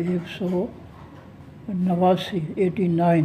189।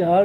4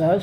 10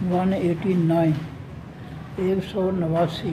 189 189।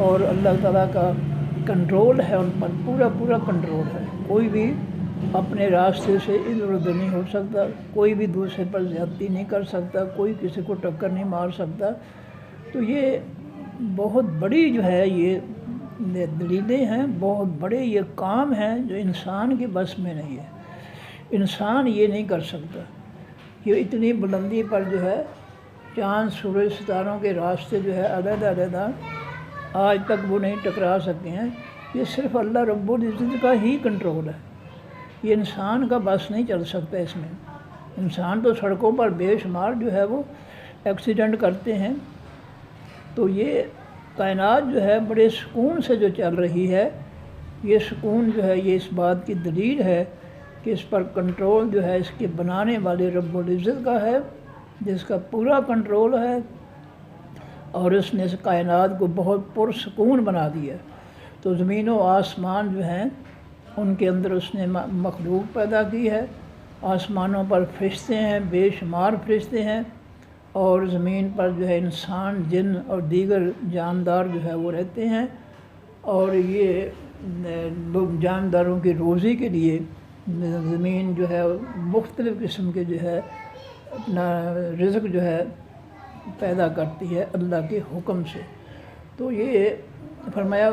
اور اللہ تعالیٰ کا کنٹرول ہے ان پر، پورا پورا کنٹرول ہے۔ کوئی بھی اپنے راستے سے ادھر ادھر نہیں ہو سکتا، کوئی بھی دوسرے پر زیادتی نہیں کر سکتا، کوئی کسی کو ٹکر نہیں مار سکتا۔ تو یہ بہت بڑی جو ہے یہ دلیلیں ہیں، بہت بڑے یہ کام ہیں جو انسان کے بس میں نہیں ہے، انسان یہ نہیں کر سکتا۔ یہ اتنی بلندی پر جو ہے چاند سورج ستاروں کے راستے جو ہے علیحدہ علیحدہ آج تک وہ نہیں ٹکرا سکتے ہیں۔ یہ صرف اللہ رب العزت کا ہی کنٹرول ہے، یہ انسان کا بس نہیں چل سکتا اس میں۔ انسان تو سڑکوں پر بے شمار جو ہے وہ ایکسیڈنٹ کرتے ہیں۔ تو یہ کائنات جو ہے بڑے سکون سے جو چل رہی ہے، یہ سکون جو ہے یہ اس بات کی دلیل ہے کہ اس پر کنٹرول جو ہے اس کے بنانے والے رب العزت کا ہے، جس کا پورا کنٹرول ہے، اور اس نے اس کائنات کو بہت پرسکون بنا دیا۔ تو زمین و آسمان جو ہیں ان کے اندر اس نے مخلوق پیدا کی ہے۔ آسمانوں پر فرشتے ہیں، بے شمار فرشتے ہیں، اور زمین پر جو ہے انسان، جن اور دیگر جاندار جو ہے وہ رہتے ہیں، اور یہ جانداروں کی روزی کے لیے زمین جو ہے مختلف قسم کے جو ہے اپنا رزق جو ہے پیدا کرتی ہے اللہ کے حکم سے۔ تو یہ فرمایا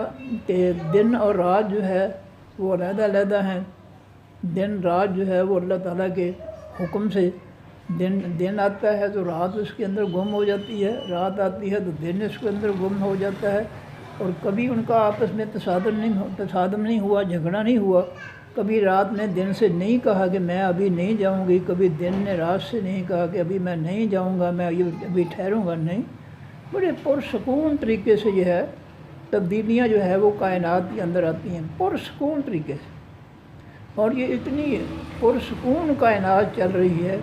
کہ دن اور رات جو ہے وہ علیحدہ علیحدہ ہیں۔ دن رات جو ہے وہ اللہ تعالیٰ کے حکم سے، دن آتا ہے تو رات اس کے اندر گم ہو جاتی ہے، رات آتی ہے تو دن اس کے اندر گم ہو جاتا ہے، اور کبھی ان کا آپس میں تصادم نہیں ہوا، جھگڑا نہیں ہوا۔ کبھی رات نے دن سے نہیں کہا کہ میں ابھی نہیں جاؤں گی، کبھی دن نے رات سے نہیں کہا کہ ابھی میں نہیں جاؤں گا، میں ابھی ٹھہروں گا نہیں۔ بڑے پرسکون طریقے سے یہ ہے تبدیلیاں جو ہے وہ کائنات کے اندر آتی ہیں، پرسکون طریقے سے۔ اور یہ اتنی پرسکون کائنات چل رہی ہے،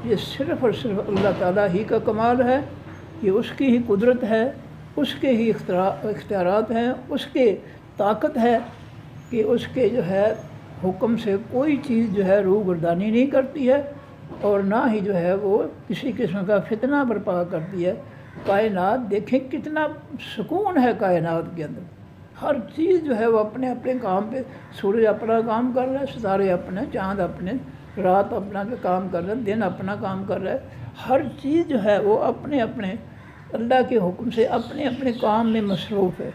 یہ صرف اور صرف اللہ تعالیٰ ہی کا کمال ہے، یہ اس کی ہی قدرت ہے، اس کے ہی اختیارات ہیں، اس کے طاقت ہے کہ اس کے جو ہے حکم سے کوئی چیز جو ہے روگردانی نہیں کرتی ہے، اور نہ ہی جو ہے وہ کسی قسم کا فتنہ برپا کرتی ہے۔ کائنات دیکھیں کتنا سکون ہے کائنات کے اندر، ہر چیز جو ہے وہ اپنے اپنے کام پہ، سورج اپنا کام کر رہا ہے، ستارے اپنے، چاند اپنے، رات اپنا کام کر رہا ہے، دن اپنا کام کر رہا ہے، ہر چیز جو ہے وہ اپنے اپنے اللہ کے حکم سے اپنے اپنے کام میں مصروف ہے۔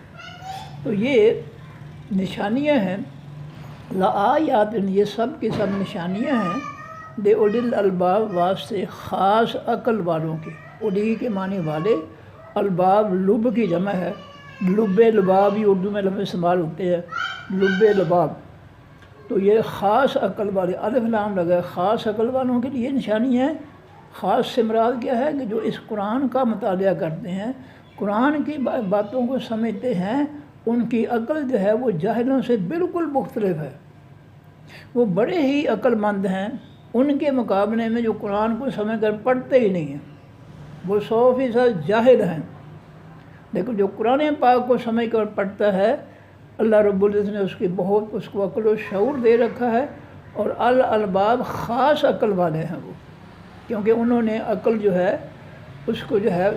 تو یہ نشانیاں ہیں، لآیات، یہ سب کی سب نشانیاں ہیں لأولی الالباب، واسطے خاص عقل والوں کے۔ اولی کے معنی والے، الباب لب کی جمع ہے، لب لباب یہ اردو میں لفظ استعمال ہوتے ہیں، لب لباب۔ تو یہ خاص عقل والے، الف لام لگا ہے، خاص عقل والوں کے لیے نشانی ہے۔ خاص سے مراد کیا ہے کہ جو اس قرآن کا مطالعہ کرتے ہیں، قرآن کی باتوں کو سمجھتے ہیں، ان کی عقل جو ہے وہ جاہلوں سے بالکل مختلف ہے، وہ بڑے ہی عقل مند ہیں ان کے مقابلے میں جو قرآن کو سمجھ کر پڑھتے ہی نہیں ہیں، وہ 100% جاہل ہیں۔ لیکن جو قرآن پاک کو سمجھ کر پڑھتا ہے، اللہ رب العزت نے اس کو عقل و شعور دے رکھا ہے، اور الالباب خاص عقل والے ہیں وہ، کیونکہ انہوں نے عقل جو ہے اس کو جو ہے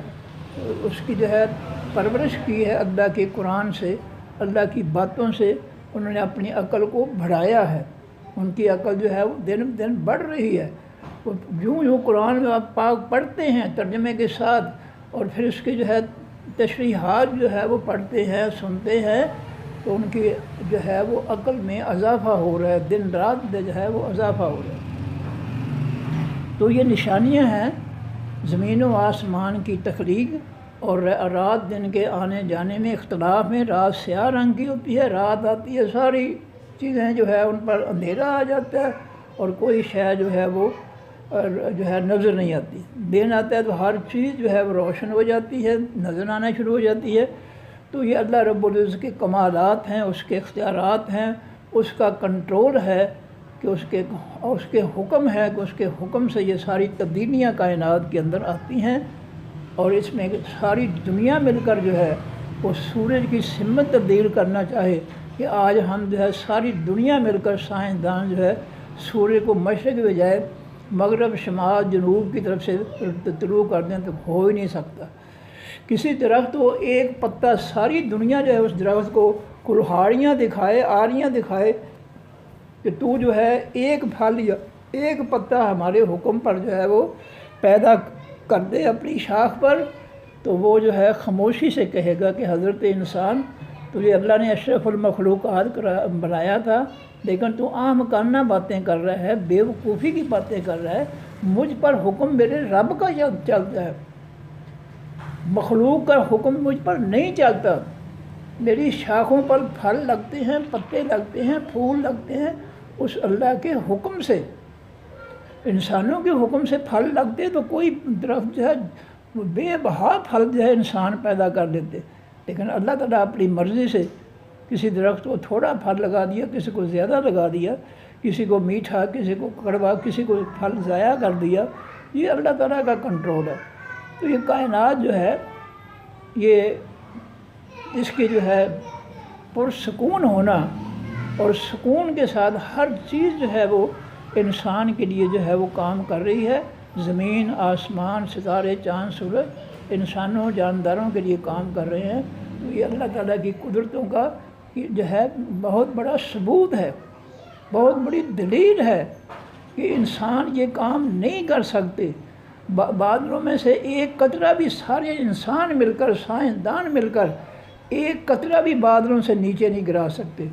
اس کی جو ہے پرورش کی ہے اللہ کے قرآن سے، اللہ کی باتوں سے، انہوں نے اپنی عقل کو بڑھایا ہے، ان کی عقل جو ہے وہ دن دن بڑھ رہی ہے۔ یوں قرآن میں آپ پاک پڑھتے ہیں ترجمے کے ساتھ، اور پھر اس کی جو ہے تشریحات جو ہے وہ پڑھتے ہیں، سنتے ہیں، تو ان کی جو ہے وہ عقل میں اضافہ ہو رہا ہے، دن رات جو ہے وہ اضافہ ہو رہا ہے۔ تو یہ نشانیاں ہیں زمین و آسمان کی تخلیق، اور رات دن کے آنے جانے میں اختلاف میں، رات سیاہ رنگ کی ہوتی ہے، رات آتی ہے ساری چیزیں جو ہے ان پر اندھیرا آ جاتا ہے، اور کوئی شے جو ہے وہ جو ہے نظر نہیں آتی۔ دن آتا ہے تو ہر چیز جو ہے وہ روشن ہو جاتی ہے، نظر آنا شروع ہو جاتی ہے۔ تو یہ اللہ رب العزت کے کمالات ہیں، اس کے اختیارات ہیں، اس کا کنٹرول ہے کہ اس کے حکم ہے کہ اس کے حکم سے یہ ساری تبدیلیاں کائنات کے اندر آتی ہیں، اور اس میں ساری دنیا مل کر جو ہے وہ سورج کی سمت تبدیل کرنا چاہے کہ آج ہم جو ہے ساری دنیا مل کر سائنسدان جو ہے سورج کو مشرق کے بجائے مغرب، شمال، جنوب کی طرف سے طلوع کر دیں تو ہو ہی نہیں سکتا۔ کسی درخت کو ایک پتا ساری دنیا جو ہے اس درخت کو کلہاڑیاں دکھائے، آریاں دکھائے کہ تو جو ہے ایک پھل یا ایک پتا ہمارے حکم پر جو ہے وہ پیدا کر دے اپنی شاخ پر، تو وہ جو ہے خاموشی سے کہے گا کہ حضرت انسان تجھے اللہ نے اشرف المخلوقات بنایا تھا، لیکن تو عام کانہ باتیں کر رہا ہے، بے وقوفی کی باتیں کر رہا ہے، مجھ پر حکم میرے رب کا چلتا ہے، مخلوق کا حکم مجھ پر نہیں چلتا۔ میری شاخوں پر پھل لگتے ہیں، پتے لگتے ہیں، پھول لگتے ہیں اس اللہ کے حکم سے۔ انسانوں کے حکم سے پھل لگتے تو کوئی درخت جو ہے بے بہا پھل جو ہے انسان پیدا کر دیتے، لیکن اللہ تعالیٰ اپنی مرضی سے کسی درخت کو تھوڑا پھل لگا دیا، کسی کو زیادہ لگا دیا، کسی کو میٹھا، کسی کو کڑوا، کسی کو پھل ضائع کر دیا۔ یہ اللہ تعالیٰ کا کنٹرول ہے۔ تو یہ کائنات جو ہے یہ اس کی جو ہے پرسکون ہونا اور سکون کے ساتھ ہر چیز جو ہے وہ انسان کے لیے جو ہے وہ کام کر رہی ہے۔ زمین، آسمان، ستارے، چاند، سورج انسانوں، جانداروں کے لیے کام کر رہے ہیں۔ تو یہ اللہ تعالیٰ کی قدرتوں کا جو ہے بہت بڑا ثبوت ہے، بہت بڑی دلیل ہے کہ انسان یہ کام نہیں کر سکتے۔ بادلوں میں سے ایک قطرہ بھی، سارے انسان مل کر، سائنسدان مل کر ایک قطرہ بھی بادلوں سے نیچے نہیں گرا سکتے،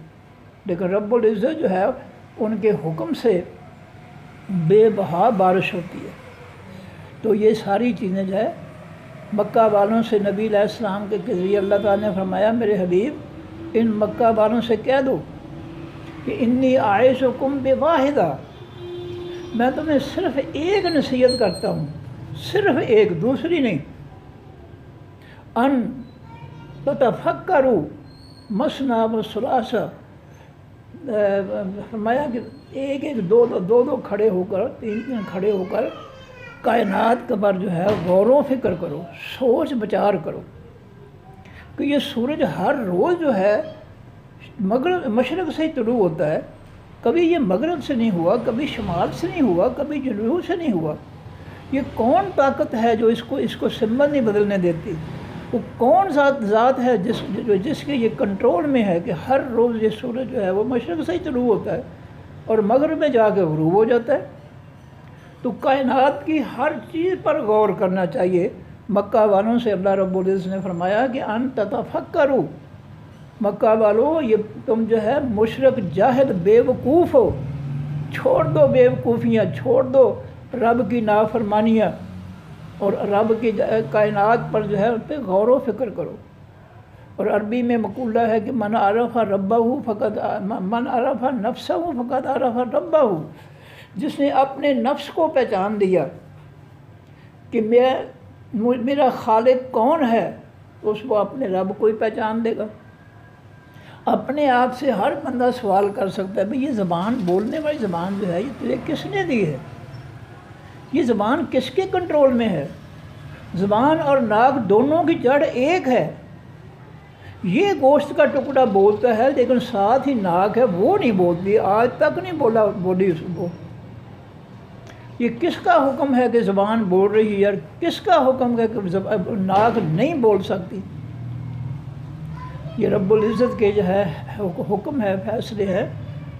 لیکن رب العزت جو ہے ان کے حکم سے بے بہا بارش ہوتی ہے۔ تو یہ ساری چیزیں جو ہے مکہ والوں سے نبی علیہ السلام کے ذریعے اللہ تعالیٰ نے فرمایا میرے حبیب ان مکہ والوں سے کہہ دو کہ انی اعظکم بواحدہ، میں تمہیں صرف ایک نصیحت کرتا ہوں، صرف ایک، دوسری نہیں، ان تتفکروا مثنی و ثلاثہ، فرمایا کہ ایک ایک دو دو کھڑے ہو کر، تین تین کھڑے ہو کر کائنات کے پر جو ہے غور و فکر کرو، سوچ بچار کرو کہ یہ سورج ہر روز جو ہے مشرق سے ہی طلوع ہوتا ہے، کبھی یہ مغرب سے نہیں ہوا، کبھی شمال سے نہیں ہوا، کبھی جنوب سے نہیں ہوا۔ یہ کون طاقت ہے جو اس کو سمبل نہیں بدلنے دیتی؟ وہ کون ذات ہے جس کے یہ کنٹرول میں ہے کہ ہر روز یہ سورج جو ہے وہ مشرق سے ہی طلوع ہوتا ہے اور مغرب میں جا کے غروب ہو جاتا ہے۔ تو کائنات کی ہر چیز پر غور کرنا چاہیے۔ مکہ والوں سے اللہ رب العزت نے فرمایا کہ ان تتفکروا، مکہ والو یہ تم جو ہے مشرک جاہل بے وقوف ہو، چھوڑ دو بے وقوفیاں، چھوڑ دو رب کی نافرمانیاں اور رب کی کائنات پر جو ہے ان پہ غور و فکر کرو۔ اور عربی میں مقولہ ہے کہ من عرف نفسہ فقد عرف ربہ، جس نے اپنے نفس کو پہچان دیا کہ میرا خالق کون ہے، اس کو اپنے رب کو ہی پہچان دے گا۔ اپنے آپ سے ہر بندہ سوال کر سکتا ہے بھئی یہ زبان، بولنے والی زبان جو ہے یہ تجھے کس نے دی ہے؟ یہ زبان کس کے کنٹرول میں ہے؟ زبان اور ناک دونوں کی جڑ ایک ہے۔ یہ گوشت کا ٹکڑا بولتا ہے لیکن ساتھ ہی ناک ہے وہ نہیں بولتی، آج تک نہیں بولی اس کو۔ یہ کس کا حکم ہے کہ زبان بول رہی ہے اور کس کا حکم ہے کہ ناک نہیں بول سکتی؟ یہ رب العزت کے جو ہے حکم ہے، فیصلے ہے۔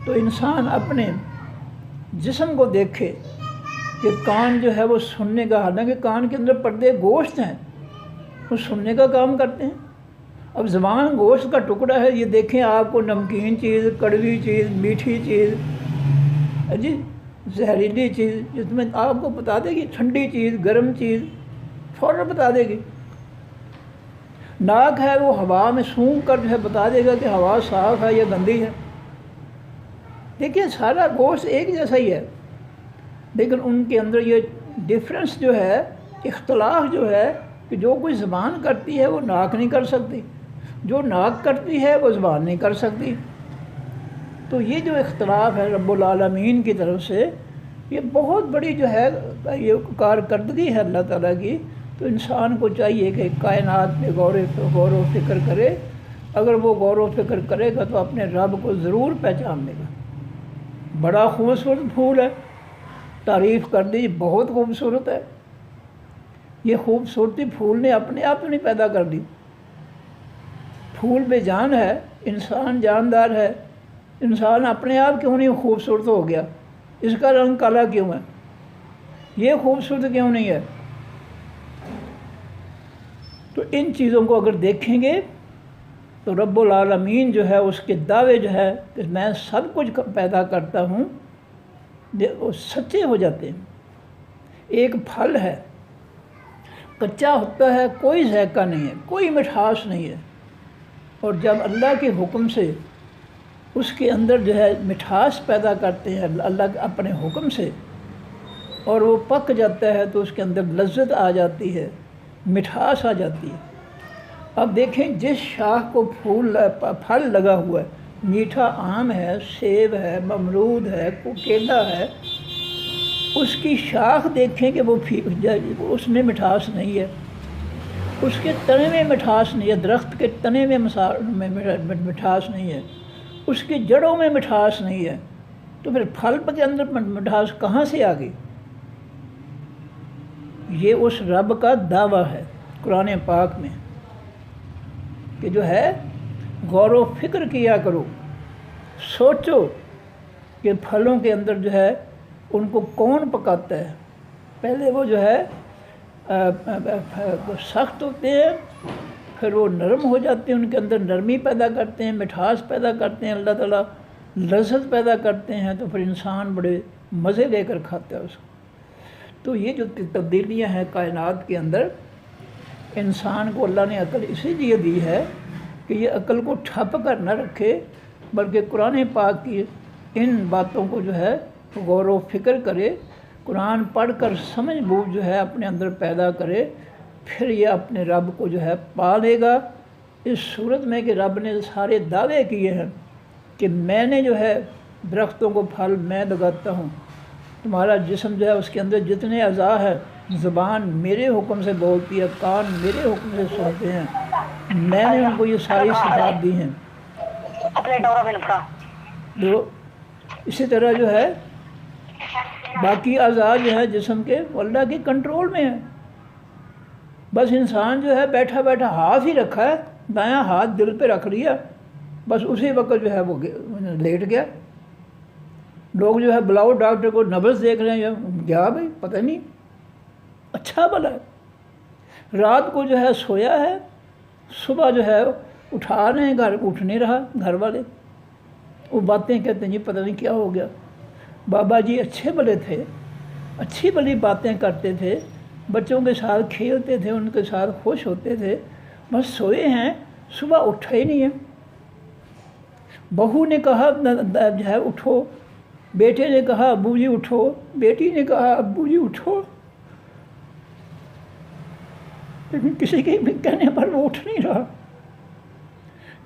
تو انسان اپنے جسم کو دیکھے کہ کان جو ہے وہ سننے کا، حالانکہ کان کے اندر پردے گوشت ہیں، وہ سننے کا کام کرتے ہیں۔ اب زبان گوشت کا ٹکڑا ہے، یہ دیکھیں آپ کو نمکین چیز، کڑوی چیز، میٹھی چیز، جی زہریلی چیز، جس میں آپ کو بتا دے گی، ٹھنڈی چیز، گرم چیز فوراً بتا دے گی۔ ناک ہے وہ ہوا میں سونگھ کر جو ہے بتا دے گا کہ ہوا صاف ہے یا گندی ہے۔ دیکھیں سارا گوشت ایک جیسا ہی ہے، لیکن ان کے اندر یہ ڈفرینس جو ہے، اختلاف جو ہے کہ جو کوئی زبان کرتی ہے وہ ناک نہیں کر سکتی، جو ناک کرتی ہے وہ زبان نہیں کر سکتی۔ تو یہ جو اختلاف ہے رب العالمین کی طرف سے، یہ بہت بڑی جو ہے یہ کارکردگی ہے اللہ تعالیٰ کی۔ تو انسان کو چاہیے کہ کائنات پہ غور و فکر کرے۔ اگر وہ غور و فکر کرے گا تو اپنے رب کو ضرور پہچان لے گا۔ بڑا خوبصورت پھول ہے، تعریف کر دی، بہت خوبصورت ہے، یہ خوبصورتی پھول نے اپنے آپ تو نہیں پیدا کر دی. پھول بے جان ہے، انسان جاندار ہے. انسان اپنے آپ کیوں نہیں خوبصورت ہو گیا؟ اس کا رنگ کالا کیوں ہے؟ یہ خوبصورت کیوں نہیں ہے؟ تو ان چیزوں کو اگر دیکھیں گے تو رب العالمین جو ہے اس کے دعوے جو ہے کہ میں سب کچھ پیدا کرتا ہوں، وہ سچے ہو جاتے ہیں. ایک پھل ہے، کچا ہوتا ہے، کوئی ذائقہ نہیں ہے، کوئی مٹھاس نہیں ہے، اور جب اللہ کے حکم سے اس کے اندر جو ہے مٹھاس پیدا کرتے ہیں اللہ اپنے حکم سے، اور وہ پک جاتا ہے تو اس کے اندر لذت آ جاتی ہے، مٹھاس آ جاتی ہے. اب دیکھیں جس شاخ کو پھل لگا ہوا ہے، میٹھا آم ہے، سیب ہے، امرود ہے، کیلا ہے، اس کی شاخ دیکھیں کہ وہ اس میں مٹھاس نہیں ہے، اس کے تنے میں مٹھاس نہیں ہے، درخت کے تنے میں مٹھاس نہیں ہے، اس کی جڑوں میں مٹھاس نہیں ہے، تو پھر پھل کے اندر مٹھاس کہاں سے آ گئی؟ یہ اس رب کا دعویٰ ہے قرآن پاک میں کہ جو ہے غور و فکر کیا کرو، سوچو کہ پھلوں کے اندر جو ہے ان کو کون پکاتا ہے. پہلے وہ جو ہے سخت ہوتے ہیں، پھر وہ نرم ہو جاتے ہیں، ان کے اندر نرمی پیدا کرتے ہیں، مٹھاس پیدا کرتے ہیں، اللہ تعالیٰ لذت پیدا کرتے ہیں، تو پھر انسان بڑے مزے لے کر کھاتا ہے اس کو. تو یہ جو تبدیلیاں ہیں کائنات کے اندر، انسان کو اللہ نے عقل اسی لیے دی ہے کہ یہ عقل کو ٹھپ کر نہ رکھے، بلکہ قرآن پاک کی ان باتوں کو جو ہے غور و فکر کرے، قرآن پڑھ کر سمجھ بوجھ جو ہے اپنے اندر پیدا کرے، پھر یہ اپنے رب کو جو ہے پا لے گا. اس صورت میں کہ رب نے سارے دعوے کیے ہیں کہ میں نے جو ہے درختوں کو پھل میں لگاتا ہوں، تمہارا جسم جو ہے اس کے اندر جتنے اعضاء ہے، زبان میرے حکم سے بولتی ہے، کان میرے حکم سے سنتے ہیں، میں نے ان کو یہ ساری صفات دی ہیں. تو اسی طرح جو ہے باقی اعضاء جو ہے جسم کے وہ اللہ کے کنٹرول میں ہیں. بس انسان جو ہے بیٹھا بیٹھا ہاتھ ہی رکھا ہے، دایاں ہاتھ دل پہ رکھ لیا، بس اسی وقت جو ہے وہ لیٹ گیا. لوگ جو ہے بلاؤ ڈاکٹر کو، نبض دیکھ رہے ہیں، گیا بھائی پتہ نہیں، اچھا بھلا ہے. رات کو جو ہے سویا ہے، صبح جو ہے اٹھا رہے ہیں، گھر اٹھ نہیں رہا، گھر والے وہ باتیں کہتے ہیں جی پتہ نہیں کیا ہو گیا. بابا جی اچھے بھلے تھے، اچھی بھلی باتیں کرتے تھے، بچوں کے ساتھ کھیلتے تھے، ان کے ساتھ خوش ہوتے تھے، بس سوئے ہیں، صبح اٹھا ہی نہیں ہے. بہو نے کہا جو ہے اٹھو، بیٹے نے کہا ابو جی اٹھو، بیٹی نے کہا ابو جی اٹھو، لیکن کسی کے کہنے پر وہ اٹھ نہیں رہا،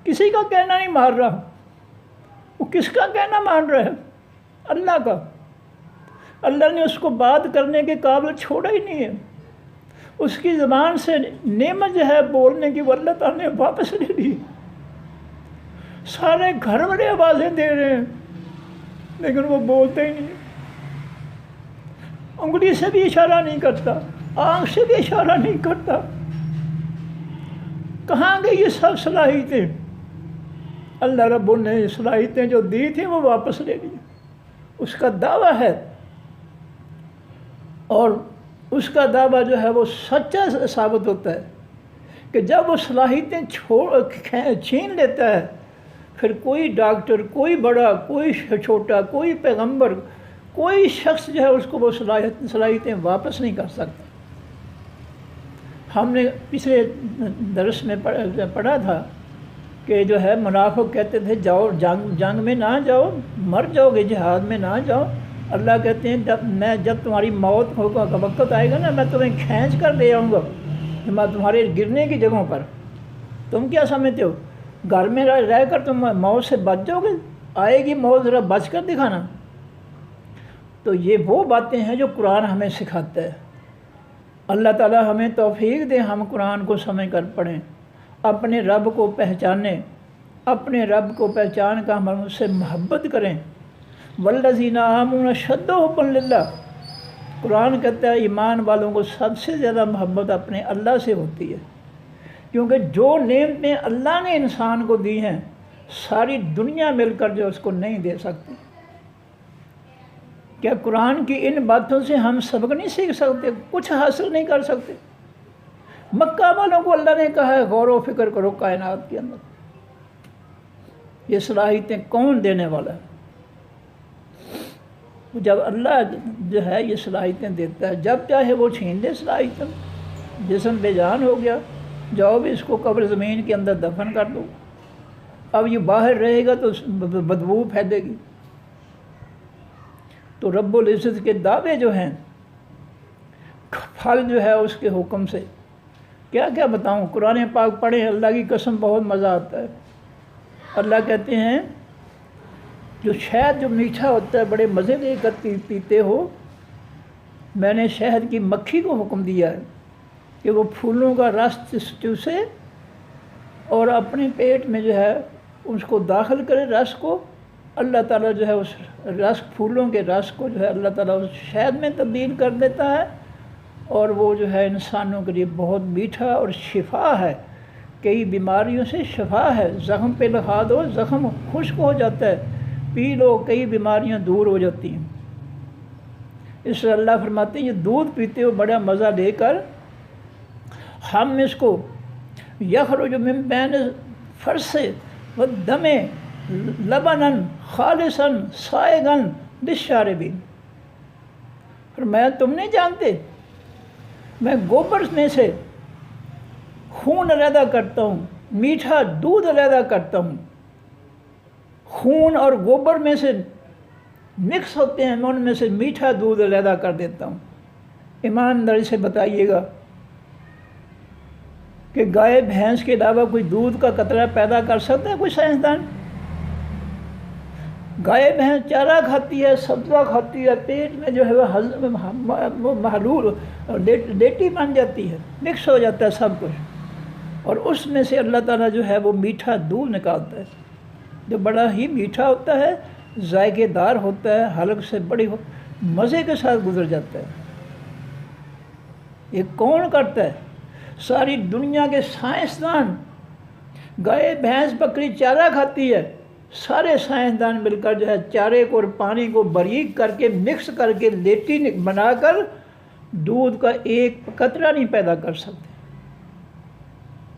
کسی کا کہنا نہیں مان رہا. وہ کس کا کہنا مان رہا ہے؟ اللہ کا. اللہ نے اس کو بات کرنے کے قابل چھوڑا ہی نہیں ہے. اس کی زبان سے نعمت جو ہے بولنے کی وہ اللہ تعالیٰ نے واپس لے لی. سارے گھر والے آوازیں دے رہے ہیں لیکن وہ بولتے ہی نہیں، انگلی سے بھی اشارہ نہیں کرتا، آنکھ سے بھی اشارہ نہیں کرتا. کہاں گئی یہ سب صلاحیتیں؟ اللہ رب نے صلاحیتیں جو دی تھیں وہ واپس لے لی. اس کا دعویٰ ہے، اور اس کا دعویٰ جو ہے وہ سچا ثابت ہوتا ہے کہ جب وہ صلاحیتیں چھین لیتا ہے، پھر کوئی ڈاکٹر، کوئی بڑا، کوئی چھوٹا، کوئی پیغمبر، کوئی شخص جو ہے اس کو وہ صلاحیتیں واپس نہیں کر سکتا. ہم نے پچھلے درس میں پڑھا تھا کہ جو ہے منافق کہتے تھے جاؤ جنگ میں نہ جاؤ، مر جاؤ گے، جہاد میں نہ جاؤ. اللہ کہتے ہیں جب تمہاری موت کا وقت آئے گا نا، میں تمہیں کھینچ کر لے آؤں گا تمہارے گرنے کی جگہوں پر. تم کیا سمجھتے ہو گھر میں رہ کر تم موت سے بچ جاؤ گے؟ آئے گی موت، ذرا بچ کر دکھانا. تو یہ وہ باتیں ہیں جو قرآن ہمیں سکھاتا ہے. اللہ تعالیٰ ہمیں توفیق دے ہم قرآن کو سمجھ کر پڑھیں، اپنے رب کو پہچانیں، اپنے رب کو پہچان کر ہم اس سے محبت کریں. والذین آمنوا اشد حبا للہ. قرآن کہتا ہے ایمان والوں کو سب سے زیادہ محبت اپنے اللہ سے ہوتی ہے، کیونکہ جو نعمتیں اللہ نے انسان کو دی ہیں ساری دنیا مل کر جو اس کو نہیں دے سکتی۔ کیا قرآن کی ان باتوں سے ہم سبق نہیں سیکھ سکتے، کچھ حاصل نہیں کر سکتے؟ مکہ والوں کو اللہ نے کہا ہے غور و فکر کرو کائنات کے اندر، یہ صلاحیتیں کون دینے والا ہے؟ جب اللہ جو ہے یہ صلاحیتیں دیتا ہے، جب چاہے وہ چھین دے صلاحیتیں، جسم بے جان ہو گیا، جاؤ بھی اس کو قبر زمین کے اندر دفن کر دو، اب یہ باہر رہے گا تو بدبو پھیلے گی۔ تو رب العزت کے دعوے جو ہیں، پھل جو ہے اس کے حکم سے، کیا کیا بتاؤں، قرآن پاک پڑھیں، اللہ کی قسم بہت مزہ آتا ہے۔ اللہ کہتے ہیں جو شہد جو میٹھا ہوتا ہے بڑے مزے لے کر پیتے ہو، میں نے شہد کی مکھی کو حکم دیا ہے کہ وہ پھولوں کا رس چوسے اور اپنے پیٹ میں جو ہے اس کو داخل کرے رس کو، اللہ تعالیٰ جو ہے اس رس پھولوں کے رس کو جو ہے اللہ تعالیٰ اس شہد میں تبدیل کر دیتا ہے، اور وہ جو ہے انسانوں کے لیے بہت میٹھا اور شفا ہے، کئی بیماریوں سے شفا ہے۔ زخم پہ لگا دو، زخم خشک ہو جاتا ہے، پی لو، کئی بیماریاں دور ہو جاتی ہیں۔ اس لیے اللہ فرماتے ہیں یہ دودھ پیتے ہو بڑا مزہ لے کر، ہم اس کو یخرج من بین فرث والدم لبنا خالصا سائغا للشاربین، فرمایا تم نہیں جانتے میں گوبر میں سے خون علیحدہ کرتا ہوں، میٹھا دودھ علیحدہ کرتا ہوں، خون اور گوبر میں سے مکس ہوتے ہیں، میں ان میں سے میٹھا دودھ علیحدہ کر دیتا ہوں۔ ایمانداری سے بتائیے گا کہ گائے بھینس کے علاوہ کوئی دودھ کا قطرہ پیدا کر سکتا ہے کوئی سائنسدان؟ گائے بھینس چارہ کھاتی ہے، سبزہ کھاتی ہے، پیٹ میں جو ہے وہ محلول لیٹی بن جاتی ہے، مکس ہو جاتا ہے سب کچھ، اور اس میں سے اللہ تعالیٰ جو ہے وہ میٹھا دودھ نکالتا ہے جو بڑا ہی میٹھا ہوتا ہے، ذائقے دار ہوتا ہے، حلق سے بڑی مزے کے ساتھ گزر جاتا ہے۔ یہ کون کرتا ہے؟ ساری دنیا کے سائنسدان، گائے بھینس بکری چارہ کھاتی ہے، سارے سائنسدان مل کر جو ہے چارے کو اور پانی کو باریک کر کے مکس کر کے لیٹی بنا کر دودھ کا ایک قطرہ نہیں پیدا کر سکتے۔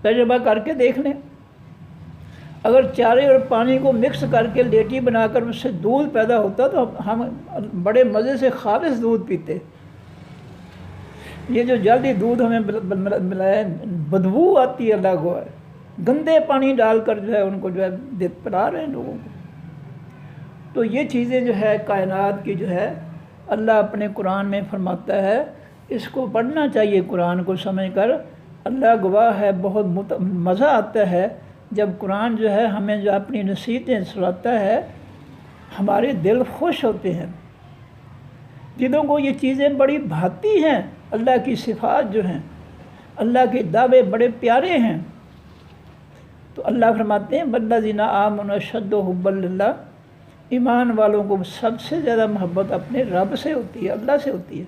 تجربہ کر کے دیکھ لیں، اگر چارے اور پانی کو مکس کر کے لیٹی بنا کر اس سے دودھ پیدا ہوتا تو ہم بڑے مزے سے خالص دودھ پیتے۔ یہ جو جلدی دودھ ہمیں ملایا بدبو آتی ہے، اللہ کو ہے، گندے پانی ڈال کر جو ہے ان کو جو ہے پلا رہے ہیں لوگوں کو۔ تو یہ چیزیں جو ہے کائنات کی جو ہے اللہ اپنے قرآن میں فرماتا ہے، اس کو پڑھنا چاہیے قرآن کو سمجھ کر۔ اللہ گواہ ہے، بہت مزہ آتا ہے جب قرآن جو ہے ہمیں جو اپنی نصیحتیں سناتا ہے، ہمارے دل خوش ہوتے ہیں، جنہوں کو یہ چیزیں بڑی بھاتی ہیں، اللہ کی صفات جو ہیں، اللہ کے دعوے بڑے پیارے ہیں۔ تو اللہ فرماتے ہیں والذین آمنوا اشد حبا للہ، ایمان والوں کو سب سے زیادہ محبت اپنے رب سے ہوتی ہے، اللہ سے ہوتی ہے۔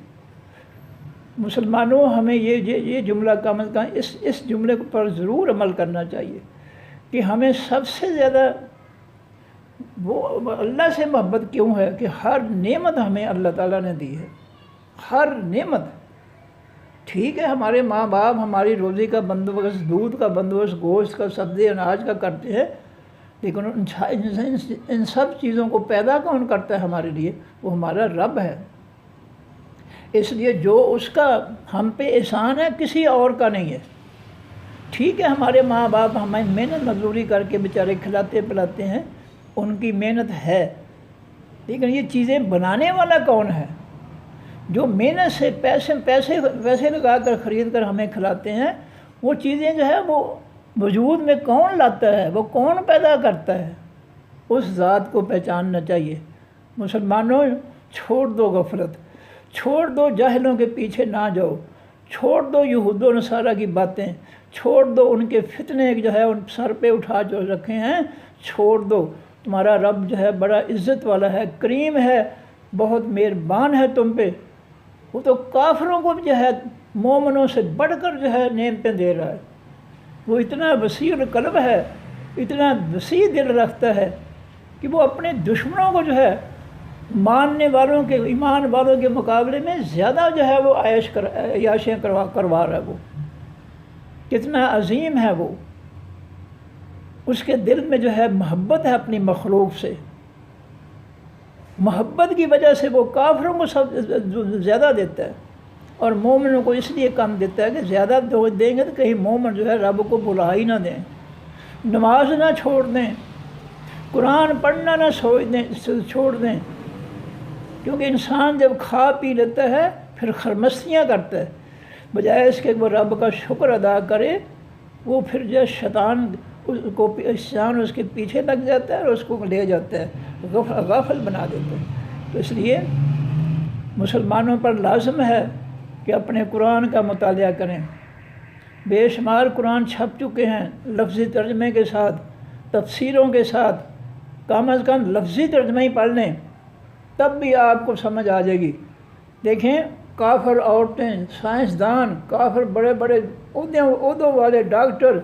مسلمانوں ہمیں یہ جملہ کم از کم اس جملے پر ضرور عمل کرنا چاہیے کہ ہمیں سب سے زیادہ وہ اللہ سے محبت کیوں ہے کہ ہر نعمت ہمیں اللہ تعالیٰ نے دی ہے، ہر نعمت۔ ٹھیک ہے ہمارے ماں باپ ہماری روزی کا بندوبست، دودھ کا بندوبست، گوشت کا، سبزی اناج کا کرتے ہیں، لیکن ان سب چیزوں کو پیدا کون کرتا ہے ہمارے لیے؟ وہ ہمارا رب ہے۔ اس لیے جو اس کا ہم پہ احسان ہے کسی اور کا نہیں ہے۔ ٹھیک ہے ہمارے ماں باپ ہمیں محنت مزدوری کر کے بیچارے کھلاتے پلاتے ہیں، ان کی محنت ہے، لیکن یہ چیزیں بنانے والا کون ہے؟ جو محنت سے پیسے لگا کر خرید کر ہمیں کھلاتے ہیں، وہ چیزیں جو ہے وہ وجود میں کون لاتا ہے، وہ کون پیدا کرتا ہے؟ اس ذات کو پہچاننا چاہیے۔ مسلمانوں چھوڑ دو غفلت، چھوڑ دو جاہلوں کے پیچھے نہ جاؤ، چھوڑ دو یہود و نصارہ کی باتیں، چھوڑ دو ان کے فتنے جو ہے ان سر پہ اٹھا جو رکھے ہیں، چھوڑ دو۔ تمہارا رب جو ہے بڑا عزت والا ہے، کریم ہے، بہت مہربان ہے تم پہ، وہ تو کافروں کو جو ہے مومنوں سے بڑھ کر جو ہے نعمتیں دے رہا ہے. وہ اتنا وسیع قلب ہے، اتنا وسیع دل رکھتا ہے کہ وہ اپنے دشمنوں کو جو ہے ماننے والوں کے، ایمان والوں کے مقابلے میں زیادہ جو ہے وہ عیاشیں کروا رہا ہے. وہ کتنا عظیم ہے. وہ اس کے دل میں جو ہے محبت ہے اپنی مخلوق سے. محبت کی وجہ سے وہ کافروں کو سب زیادہ دیتا ہے اور مومنوں کو اس لیے کم دیتا ہے کہ زیادہ دیں گے تو کہیں مومن جو ہے رب کو بھلا ہی نہ دیں، نماز نہ چھوڑ دیں، قرآن پڑھنا نہ چھوڑ دیں. کیونکہ انسان جب کھا پی لیتا ہے پھر خرمستیاں کرتا ہے، بجائے اس کے وہ رب کا شکر ادا کرے. وہ پھر جو شیطان اس کے پیچھے لگ جاتا ہے اور اس کو لے جاتا ہے، غافل بنا دیتا ہے. تو اس لیے مسلمانوں پر لازم ہے کہ اپنے قرآن کا مطالعہ کریں. بے شمار قرآن چھپ چکے ہیں لفظی ترجمے کے ساتھ، تفسیروں کے ساتھ. کم از کم لفظی ترجمہ ہی پڑھ لیں تب بھی آپ کو سمجھ آ جائے گی. دیکھیں کافر عورتیں، سائنسدان، کافر بڑے بڑے عہدوں والے ڈاکٹر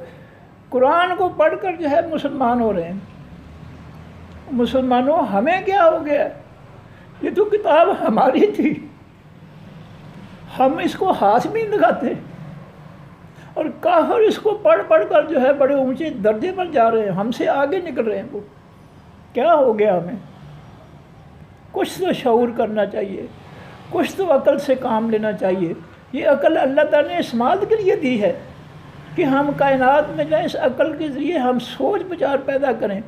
قرآن کو پڑھ کر جو ہے مسلمان ہو رہے ہیں. مسلمانوں ہمیں کیا ہو گیا؟ یہ تو کتاب ہماری تھی، ہم اس کو ہاتھ بھی نہیں لگاتے اور کافر اس کو پڑھ کر جو ہے بڑے اونچے درجے پر جا رہے ہیں، ہم سے آگے نکل رہے ہیں. وہ کیا ہو گیا؟ ہمیں کچھ تو شعور کرنا چاہیے، کچھ تو عقل سے کام لینا چاہیے. یہ عقل اللہ تعالیٰ نے استعمال کے لیے دی ہے کہ ہم کائنات میں جائیں، اس عقل کے ذریعے ہم سوچ بچار پیدا کریں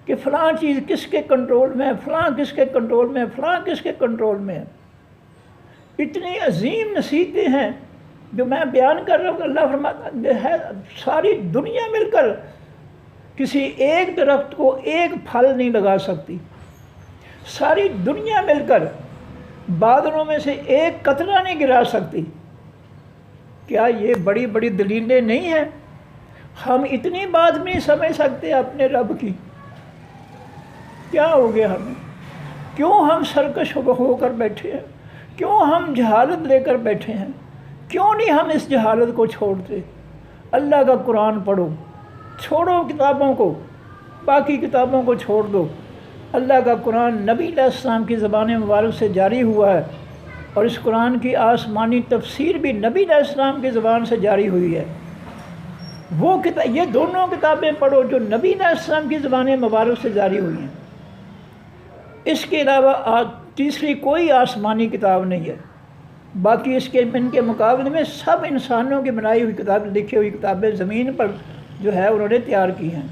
کہ فلاں چیز کس کے کنٹرول میں ہے، فلاں کس کے کنٹرول میں ہے، فلاں کس کے کنٹرول میں ہے. اتنی عظیم نصیحتیں ہیں جو میں بیان کر رہا ہوں کہ اللہ فرماتا ہے ساری دنیا مل کر کسی ایک درخت کو ایک پھل نہیں لگا سکتی. ساری دنیا مل کر بادلوں میں سے ایک قطرہ نہیں گرا سکتی. کیا یہ بڑی بڑی دلیلیں نہیں ہیں؟ ہم اتنی بات نہیں سمجھ سکتے اپنے رب کی؟ کیا ہو گیا ہمیں؟ کیوں ہم سرکش ہو کر بیٹھے ہیں؟ کیوں ہم جہالت لے کر بیٹھے ہیں؟ کیوں نہیں ہم اس جہالت کو چھوڑتے؟ اللہ کا قرآن پڑھو، چھوڑو کتابوں کو، باقی کتابوں کو چھوڑ دو. اللہ کا قرآن نبی علیہ السلام کی زبان مبارک سے جاری ہوا ہے اور اس قرآن کی آسمانی تفسیر بھی نبی علیہ السلام کی زبان سے جاری ہوئی ہے. وہ یہ دونوں کتابیں پڑھو جو نبی علیہ السلام کی زبان مبارک سے جاری ہوئی ہیں. اس کے علاوہ تیسری کوئی آسمانی کتاب نہیں ہے. باقی ان کے مقابلے میں سب انسانوں کی بنائی ہوئی کتابیں، لکھی ہوئی کتابیں زمین پر جو ہے انہوں نے تیار کی ہیں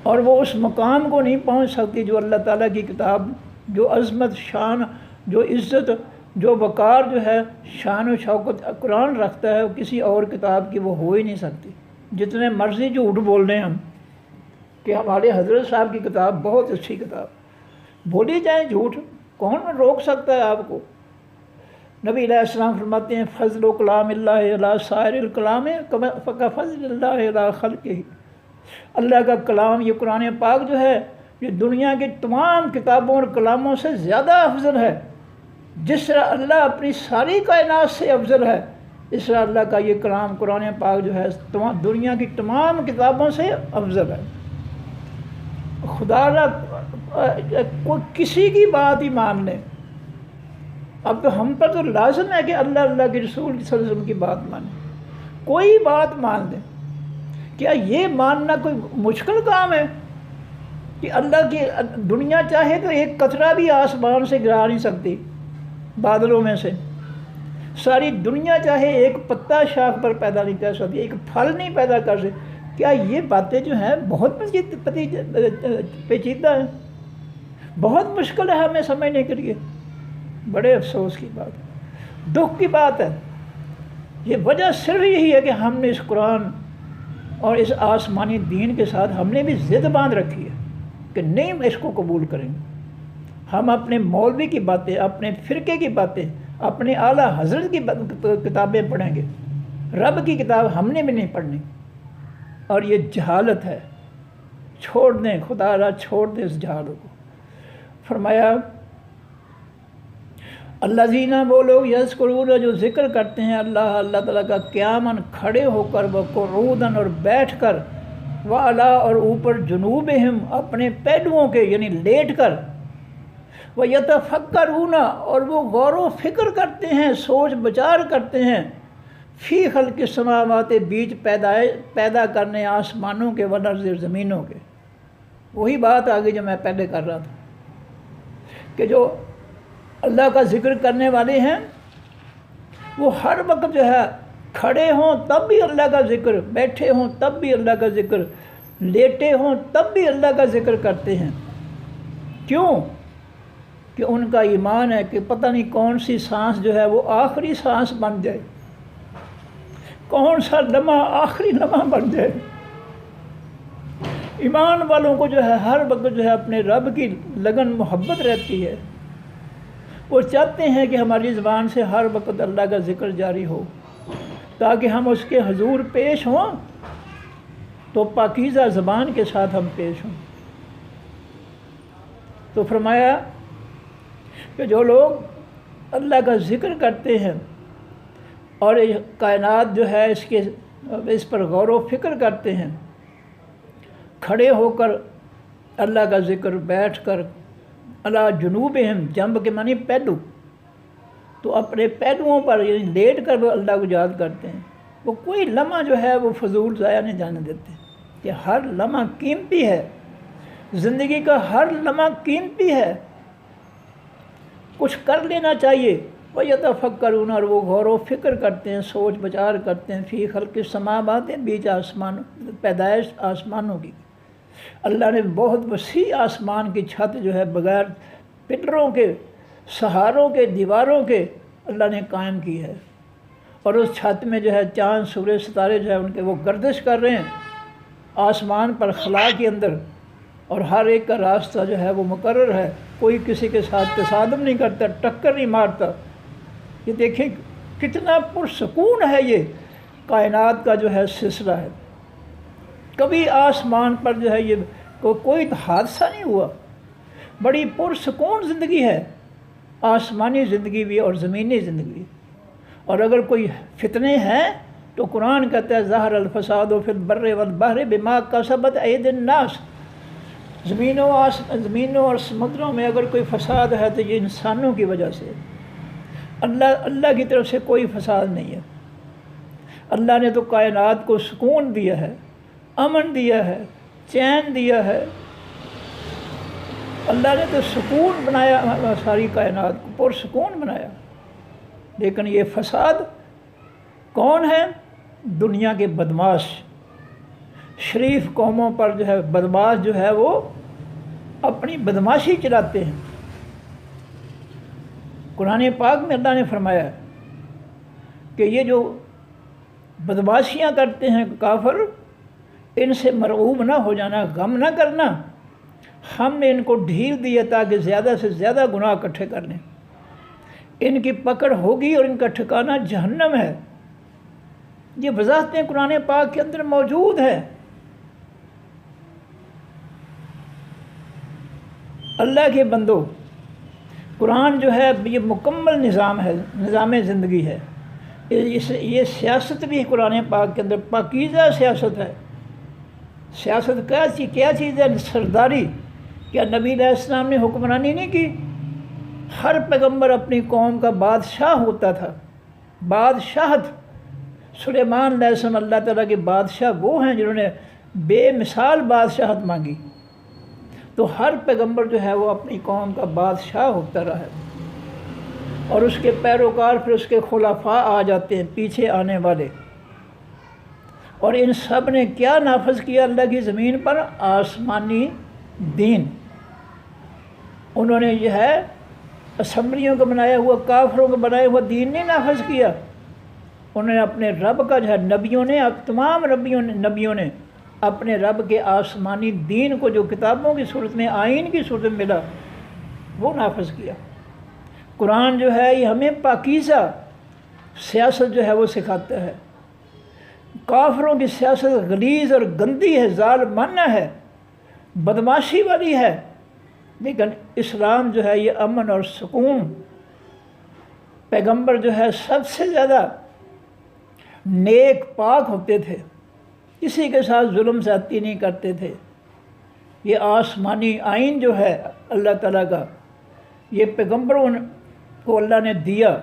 اور وہ اس مقام کو نہیں پہنچ سکتی جو اللہ تعالیٰ کی کتاب، جو عظمت، شان، جو عزت، جو وقار جو ہے، شان و شوکت قرآن رکھتا ہے، وہ کسی اور کتاب کی وہ ہو ہی نہیں سکتی. جتنے مرضی جھوٹ بول رہے ہیں ہم کہ ہمارے حضرت صاحب کی کتاب بہت اچھی کتاب، بولی جائیں جھوٹ، کون روک سکتا ہے آپ کو؟ نبی علیہ السلام فرماتے ہیں فضل و کلام اللہ علی سائر الکلام فضل اللہ علی خلقہ. اللہ کا کلام، یہ قرآن پاک جو ہے، یہ دنیا کی تمام کتابوں اور کلاموں سے زیادہ افضل ہے. جس طرح اللہ اپنی ساری کائنات سے افضل ہے، اس طرح اللہ کا یہ کلام قرآن پاک جو ہے دنیا کی تمام کتابوں سے افضل ہے. خدا را کوئی کسی کی بات ہی مان لیں. اب تو ہم پر تو لازم ہے کہ اللہ کے رسول صلی اللہ علیہ وسلم کی بات مانیں، کوئی بات مان لیں. کیا یہ ماننا کوئی مشکل کام ہے کہ اللہ کی دنیا چاہے تو ایک قطرہ بھی آسمان سے گرا نہیں سکتی بادلوں میں سے؟ ساری دنیا چاہے ایک پتا شاخ پر پیدا نہیں کر سکتی، ایک پھل نہیں پیدا کر سکتی. کیا یہ باتیں جو ہیں بہت پیچیدہ ہیں، بہت مشکل ہے ہمیں سمجھنے کے لیے؟ بڑے افسوس کی بات ہے، دکھ کی بات ہے. یہ وجہ صرف یہی ہے کہ ہم نے اس قرآن اور اس آسمانی دین کے ساتھ ہم نے بھی ضد باندھ رکھی ہے کہ نہیں اس کو قبول کریں گے. ہم اپنے مولوی کی باتیں، اپنے فرقے کی باتیں، اپنے اعلیٰ حضرت کی کتابیں پڑھیں گے، رب کی کتاب ہم نے بھی نہیں پڑھنی. اور یہ جہالت ہے. چھوڑ دیں، خدا را چھوڑ دیں اس جہالت کو. فرمایا الذین وہ لوگ یذکرون جو ذکر کرتے ہیں اللہ تعالیٰ کا قیاماً کھڑے ہو کر، و قعوداً اور بیٹھ کر، وعلا اور اوپر جنوبہم اپنے پہلوؤں کے یعنی لیٹ کر، و یتفکرون اور وہ غور و فکر کرتے ہیں، سوچ بچار کرتے ہیں، فی خلق السماوات بیچ پیدا کرنے آسمانوں کے، والارض زمینوں کے۔ وہی بات آگے جو میں پہلے کر رہا تھا کہ جو اللہ کا ذکر کرنے والے ہیں وہ ہر وقت جو ہے کھڑے ہوں تب بھی اللہ کا ذکر، بیٹھے ہوں تب بھی اللہ کا ذکر، لیٹے ہوں تب بھی اللہ کا ذکر کرتے ہیں۔ کیوں؟ کہ ان کا ایمان ہے کہ پتہ نہیں کون سی سانس جو ہے وہ آخری سانس بن جائے، کون سا لمحہ آخری لمحہ بن جائے۔ ایمان والوں کو جو ہے ہر وقت جو ہے اپنے رب کی لگن محبت رہتی ہے، وہ چاہتے ہیں کہ ہماری زبان سے ہر وقت اللہ کا ذکر جاری ہو تاکہ ہم اس کے حضور پیش ہوں تو پاکیزہ زبان کے ساتھ ہم پیش ہوں۔ تو فرمایا کہ جو لوگ اللہ کا ذکر کرتے ہیں اور کائنات جو ہے اس پر غور و فکر کرتے ہیں، کھڑے ہو کر اللہ کا ذکر، بیٹھ کر، اللہ جنوبہم، جنب کے معنی پہلو، تو اپنے پہلوؤں پر یعنی لیٹ کر وہ اللہ کو یاد کرتے ہیں، وہ کوئی لمحہ جو ہے وہ فضول ضائع نہیں جانے دیتے کہ ہر لمحہ قیمتی ہے، زندگی کا ہر لمحہ قیمتی ہے، کچھ کر لینا چاہیے۔ وہ یتفکرون اور وہ غور و فکر کرتے ہیں، سوچ بچار کرتے ہیں، فی خلق السماوات بیچ آسمان، پیدائش آسمانوں کی۔ اللہ نے بہت وسیع آسمان کی چھت جو ہے بغیر پلروں کے، سہاروں کے، دیواروں کے اللہ نے قائم کی ہے، اور اس چھت میں جو ہے چاند، سورج، ستارے جو ہے ان کے وہ گردش کر رہے ہیں آسمان پر خلا کے اندر، اور ہر ایک کا راستہ جو ہے وہ مقرر ہے، کوئی کسی کے ساتھ تصادم نہیں کرتا، ٹکر نہیں مارتا۔ یہ دیکھیں کتنا پرسکون ہے یہ کائنات کا جو ہے سلسلہ ہے، کبھی آسمان پر جو ہے یہ کوئی حادثہ نہیں ہوا، بڑی پرسکون زندگی ہے، آسمانی زندگی بھی اور زمینی زندگی بھی۔ اور اگر کوئی فتنے ہیں تو قرآن کہتا ہے ظہر الفساد فی البر والبحر بما کسبت ایدی الناس، زمینوں اور سمندروں میں اگر کوئی فساد ہے تو یہ انسانوں کی وجہ سے، اللہ کی طرف سے کوئی فساد نہیں ہے۔ اللہ نے تو کائنات کو سکون دیا ہے، امن دیا ہے، چین دیا ہے، اللہ نے تو سکون بنایا، ساری کائنات کو پرسکون بنایا۔ لیکن یہ فساد کون ہے؟ دنیا کے بدماش، شریف قوموں پر جو ہے بدماش جو ہے وہ اپنی بدماشی چلاتے ہیں۔ قرآن پاک میں اللہ نے فرمایا کہ یہ جو بدماشیاں کرتے ہیں کافر، ان سے مرعوب نہ ہو جانا، غم نہ کرنا، ہم نے ان کو ڈھیل دی ہے تاکہ زیادہ سے زیادہ گناہ اکٹھے کر لیں، ان کی پکڑ ہوگی اور ان کا ٹھکانہ جہنم ہے۔ یہ وضاحتیں قرآن پاک کے اندر موجود ہیں۔ اللہ کے بندو، قرآن جو ہے یہ مکمل نظام ہے، نظام زندگی ہے، یہ سیاست بھی قرآن پاک کے اندر پاکیزہ سیاست ہے۔ سیاست کیا چیز ہے؟ سرداری۔ کیا نبی علیہ السلام نے حکمرانی نہیں کی؟ ہر پیغمبر اپنی قوم کا بادشاہ ہوتا تھا، بادشاہت۔ سلیمان علیہ السلام اللہ تعالیٰ کے بادشاہ وہ ہیں جنہوں نے بے مثال بادشاہت مانگی، تو ہر پیغمبر جو ہے وہ اپنی قوم کا بادشاہ ہوتا رہا ہے، اور اس کے پیروکار پھر اس کے خلفاء آ جاتے ہیں، پیچھے آنے والے۔ اور ان سب نے کیا نافذ کیا اللہ کی زمین پر؟ آسمانی دین۔ انہوں نے جو ہے اسمبلیوں کو بنایا ہوا، کافروں کو بنایا ہوا دین نہیں نافذ کیا، انہوں نے اپنے رب کا جو ہے تمام نبیوں نے اپنے رب کے آسمانی دین کو جو کتابوں کی صورت میں، آئین کی صورت میں ملا، وہ نافذ کیا۔ قرآن جو ہے یہ ہمیں پاکیزہ سیاست جو ہے وہ سکھاتا ہے۔ کافروں کی سیاست غلیظ اور گندی ہے، ظالمانہ ہے، بدماشی والی ہے، لیکن اسلام جو ہے یہ امن اور سکون پیغمبر جو ہے سب سے زیادہ نیک پاک ہوتے تھے، کسی کے ساتھ ظلم زیادتی نہیں کرتے تھے۔ یہ آسمانی آئین جو ہے اللہ تعالیٰ کا، یہ پیغمبروں کو اللہ نے دیا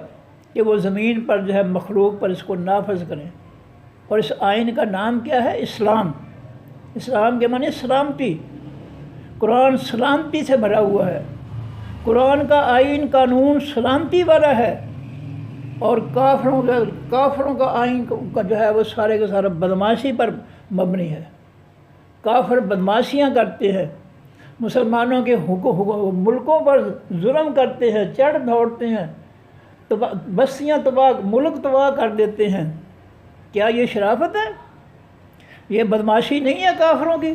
کہ وہ زمین پر جو ہے مخلوق پر اس کو نافذ کریں۔ اور اس آئین کا نام کیا ہے؟ اسلام۔ اسلام کے معنی سلامتی۔ قرآن سلامتی سے بھرا ہوا ہے، قرآن کا آئین قانون سلامتی والا ہے، اور کافروں کا آئین کا جو ہے وہ سارے کا سارا بدماشی پر مبنی ہے۔ کافر بدماشیاں کرتے ہیں، مسلمانوں کے ملکوں پر ظلم کرتے ہیں، چڑھ دوڑتے ہیں، بستیاں تباہ، ملک تباہ کر دیتے ہیں۔ کیا یہ شرافت ہے؟ یہ بدماشی نہیں ہے کافروں کی؟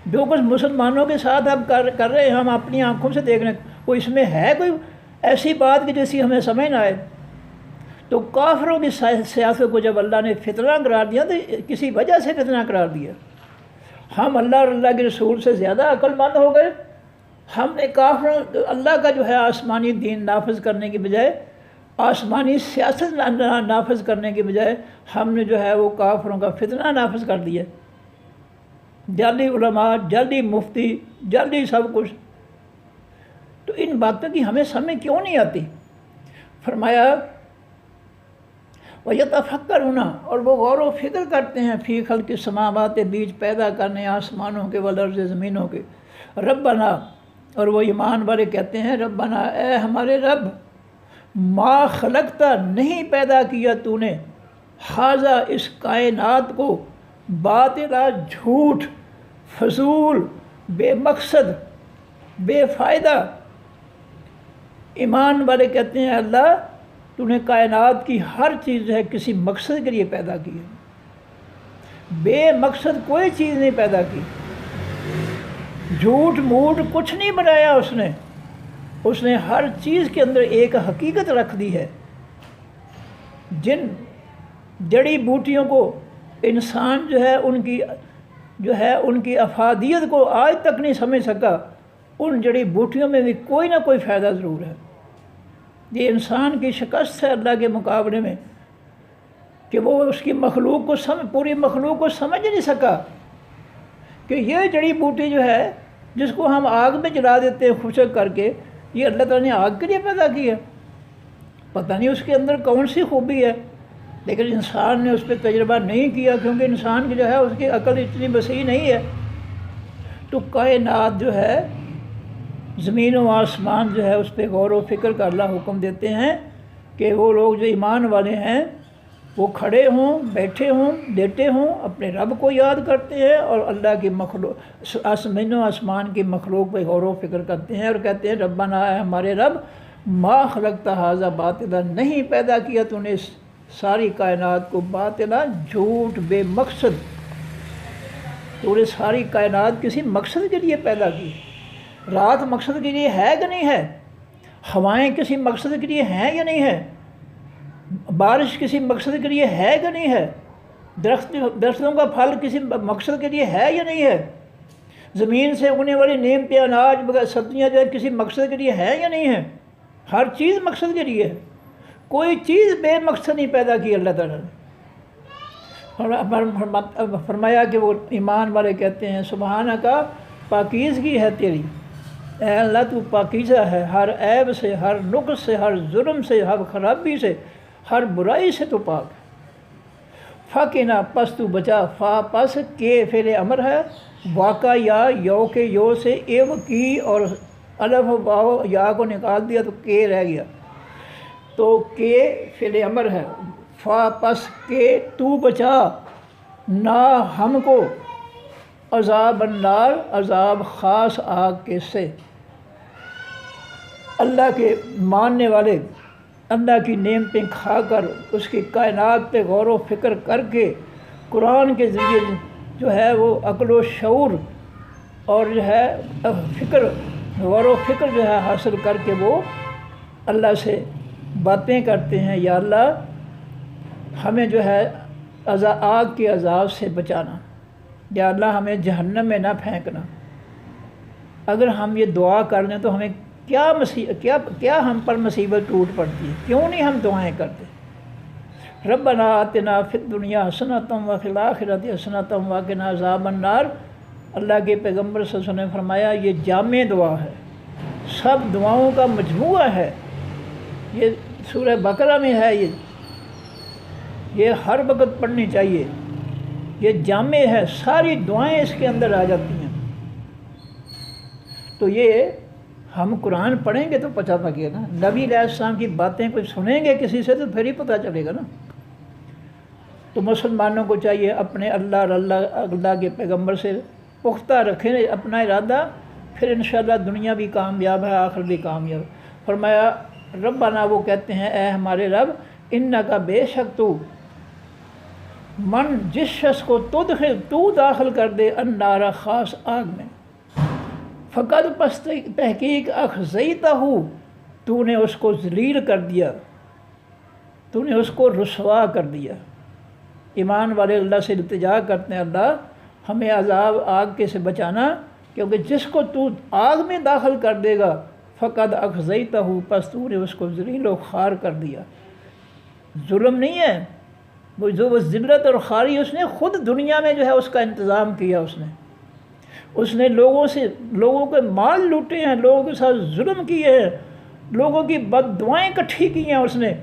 جو کچھ مسلمانوں کے ساتھ اب کر رہے ہیں ہم اپنی آنکھوں سے دیکھ رہے ہیں، کوئی اس میں ہے کوئی ایسی بات کہ جیسی ہمیں سمجھ نہ آئے؟ تو کافروں کی سیاست کو جب اللہ نے فتنہ قرار دیا تو کسی وجہ سے فتنہ قرار دیا۔ ہم اللہ اور اللہ کے رسول سے زیادہ عقل مند ہو گئے۔ ہم نے اللہ کا جو ہے آسمانی دین نافذ کرنے کی بجائے، آسمانی سیاست نافذ کرنے کی بجائے، ہم نے جو ہے وہ کافروں کا فتنہ نافذ کر دیا۔ جعلی علماء، جعلی مفتی، جعلی سب کچھ۔ تو ان باتوں کی ہمیں سمجھ کیوں نہیں آتی؟ فرمایا وَيَتَفَكَّرُونَ، اور وہ غور و فکر کرتے ہیں، فی خلق السماوات، بیچ پیدا کرنے آسمانوں کے، والارض، زمینوں کے، ربنا، اور وہ ایمان والے کہتے ہیں ربنا، اے ہمارے رب، ما خلقتا، نہیں پیدا کیا تو نے، ھذا، اس کائنات کو، باطلا، جھوٹ، فضول، بے مقصد، بے فائدہ۔ ایمان والے کہتے ہیں اللہ تو نے کائنات کی ہر چیز جو ہے کسی مقصد کے لیے پیدا کی ہے، بے مقصد کوئی چیز نہیں پیدا کی، جھوٹ موٹ کچھ نہیں بنایا اس نے ہر چیز کے اندر ایک حقیقت رکھ دی ہے۔ جن جڑی بوٹیوں کو انسان جو ہے ان کی افادیت کو آج تک نہیں سمجھ سکا، ان جڑی بوٹیوں میں بھی کوئی نہ کوئی فائدہ ضرور ہے۔ یہ انسان کی شکست ہے اللہ کے مقابلے میں کہ وہ اس کی مخلوق کو پوری مخلوق کو سمجھ نہیں سکا کہ یہ جڑی بوٹی جو ہے جس کو ہم آگ میں جلا دیتے ہیں خشک کر کے، یہ اللہ تعالیٰ نے آگ کے لیے پیدا کی ہے۔ پتہ نہیں اس کے اندر کون سی خوبی ہے، لیکن انسان نے اس پہ تجربہ نہیں کیا، کیونکہ انسان کی جو ہے اس کی عقل اتنی وسیع نہیں ہے۔ تو کائنات جو ہے، زمین و آسمان جو ہے، اس پہ غور و فکر کا اللہ حکم دیتے ہیں کہ وہ لوگ جو ایمان والے ہیں وہ کھڑے ہوں، بیٹھے ہوں، لیٹے ہوں، اپنے رب کو یاد کرتے ہیں، اور اللہ کی مخلوق، زمین و آسمان کی مخلوق پہ غور و فکر کرتے ہیں، اور کہتے ہیں ربنا، ہے ہمارے رب، ما خلقت ھذا باطلا، نہیں پیدا کیا تو نے اس ساری کائنات کو باطلا، جھوٹ، بے مقصد۔ تو نے ساری کائنات کسی مقصد کے لیے پیدا کی۔ رات مقصد کے لیے ہے کہ نہیں ہے؟ ہوائیں کسی مقصد کے لیے ہیں یا نہیں ہے؟ بارش کسی مقصد کے لیے ہے کہ نہیں ہے؟ درختوں کا پھل کسی مقصد کے لیے ہے یا نہیں ہے؟ زمین سے اگنے والی نعمتیں، اناج، سبزیاں جو ہے کسی مقصد کے لیے ہے یا نہیں ہے؟ ہر چیز مقصد کے لیے ہے، کوئی چیز بے مقصد نہیں پیدا کی اللہ تعالیٰ نے۔ فرمایا کہ وہ ایمان والے کہتے ہیں سبحانک، پاکیزگی ہے تیری، اے اللہ تو پاکیزہ ہے، ہر عیب سے، ہر نقص سے، ہر ظلم سے، ہر خرابی سے، ہر برائی سے تو پاک ہے۔ فقنا، پس تو بچا، فا، پس، کے فعل امر ہے، واقع یا یو کے یو سے ایو کی، اور الف واو یا کو نکال دیا تو کے رہ گیا، تو کے فعل امر ہے، فا، پس، کے تو بچا، نہ ہم کو، عذاب النار، عذاب خاص آگ کے سے۔ اللہ کے ماننے والے اللہ کی نعمتیں کھا کر، اس کی کائنات پہ غور و فکر کر کے، قرآن کے ذریعے جو ہے وہ عقل و شعور اور جو ہے غور و فکر جو ہے حاصل کر کے وہ اللہ سے باتیں کرتے ہیں، یا اللہ ہمیں جو ہے آگ کے عذاب سے بچانا، یا اللہ ہمیں جہنم میں نہ پھینکنا۔ اگر ہم یہ دعا کر لیں تو ہمیں کیا ہم پر مصیبت ٹوٹ پڑتی ہے، کیوں نہیں ہم دعائیں کرتے؟ ربنا آتنا فی الدنیا حسنۃ وفی الآخرۃ حسنۃ وقنا عذاب النار۔ اللہ کے پیغمبر صلی اللہ علیہ وسلم نے فرمایا یہ جامع دعا ہے، سب دعاؤں کا مجموعہ ہے، یہ سورہ بقرہ میں ہے، یہ ہر وقت پڑھنی چاہیے، یہ جامع ہے، ساری دعائیں اس کے اندر آ جاتی ہیں۔ تو یہ ہم قرآن پڑھیں گے تو پتہ لگے نا، نبی علیہ السلام کی باتیں کوئی سنیں گے کسی سے تو پھر ہی پتہ چلے گا نا۔ تو مسلمانوں کو چاہیے اپنے اللہ کے پیغمبر سے پختہ رکھیں اپنا ارادہ، پھر انشاءاللہ دنیا بھی کامیاب ہے، آخر بھی کامیاب۔ فرمایا ربنا، وہ کہتے ہیں اے ہمارے رب، انکا بے شک تو، من جس شخص کو تو داخل کر دے النار خاص آگ میں، فقد پس تحقیق اخزیتہ، تو نے اس کو ذلیل کر دیا، تو نے اس کو رسوا کر دیا۔ ایمان والے اللہ سے التجا کرتے ہیں اللہ ہمیں عذاب آگ کے سے بچانا، کیونکہ جس کو تو آگ میں داخل کر دے گا فقد اخزیتہ، پس تو نے اس کو ذلیل و خوار کر دیا۔ ظلم نہیں ہے وہ، جو وہ ذلت اور خواری اس نے خود دنیا میں جو ہے اس کا انتظام کیا، اس نے لوگوں کے مال لوٹے ہیں، لوگوں کے ساتھ ظلم کیے ہیں، لوگوں کی بد دعائیں اکٹھی کی ہیں اس نے،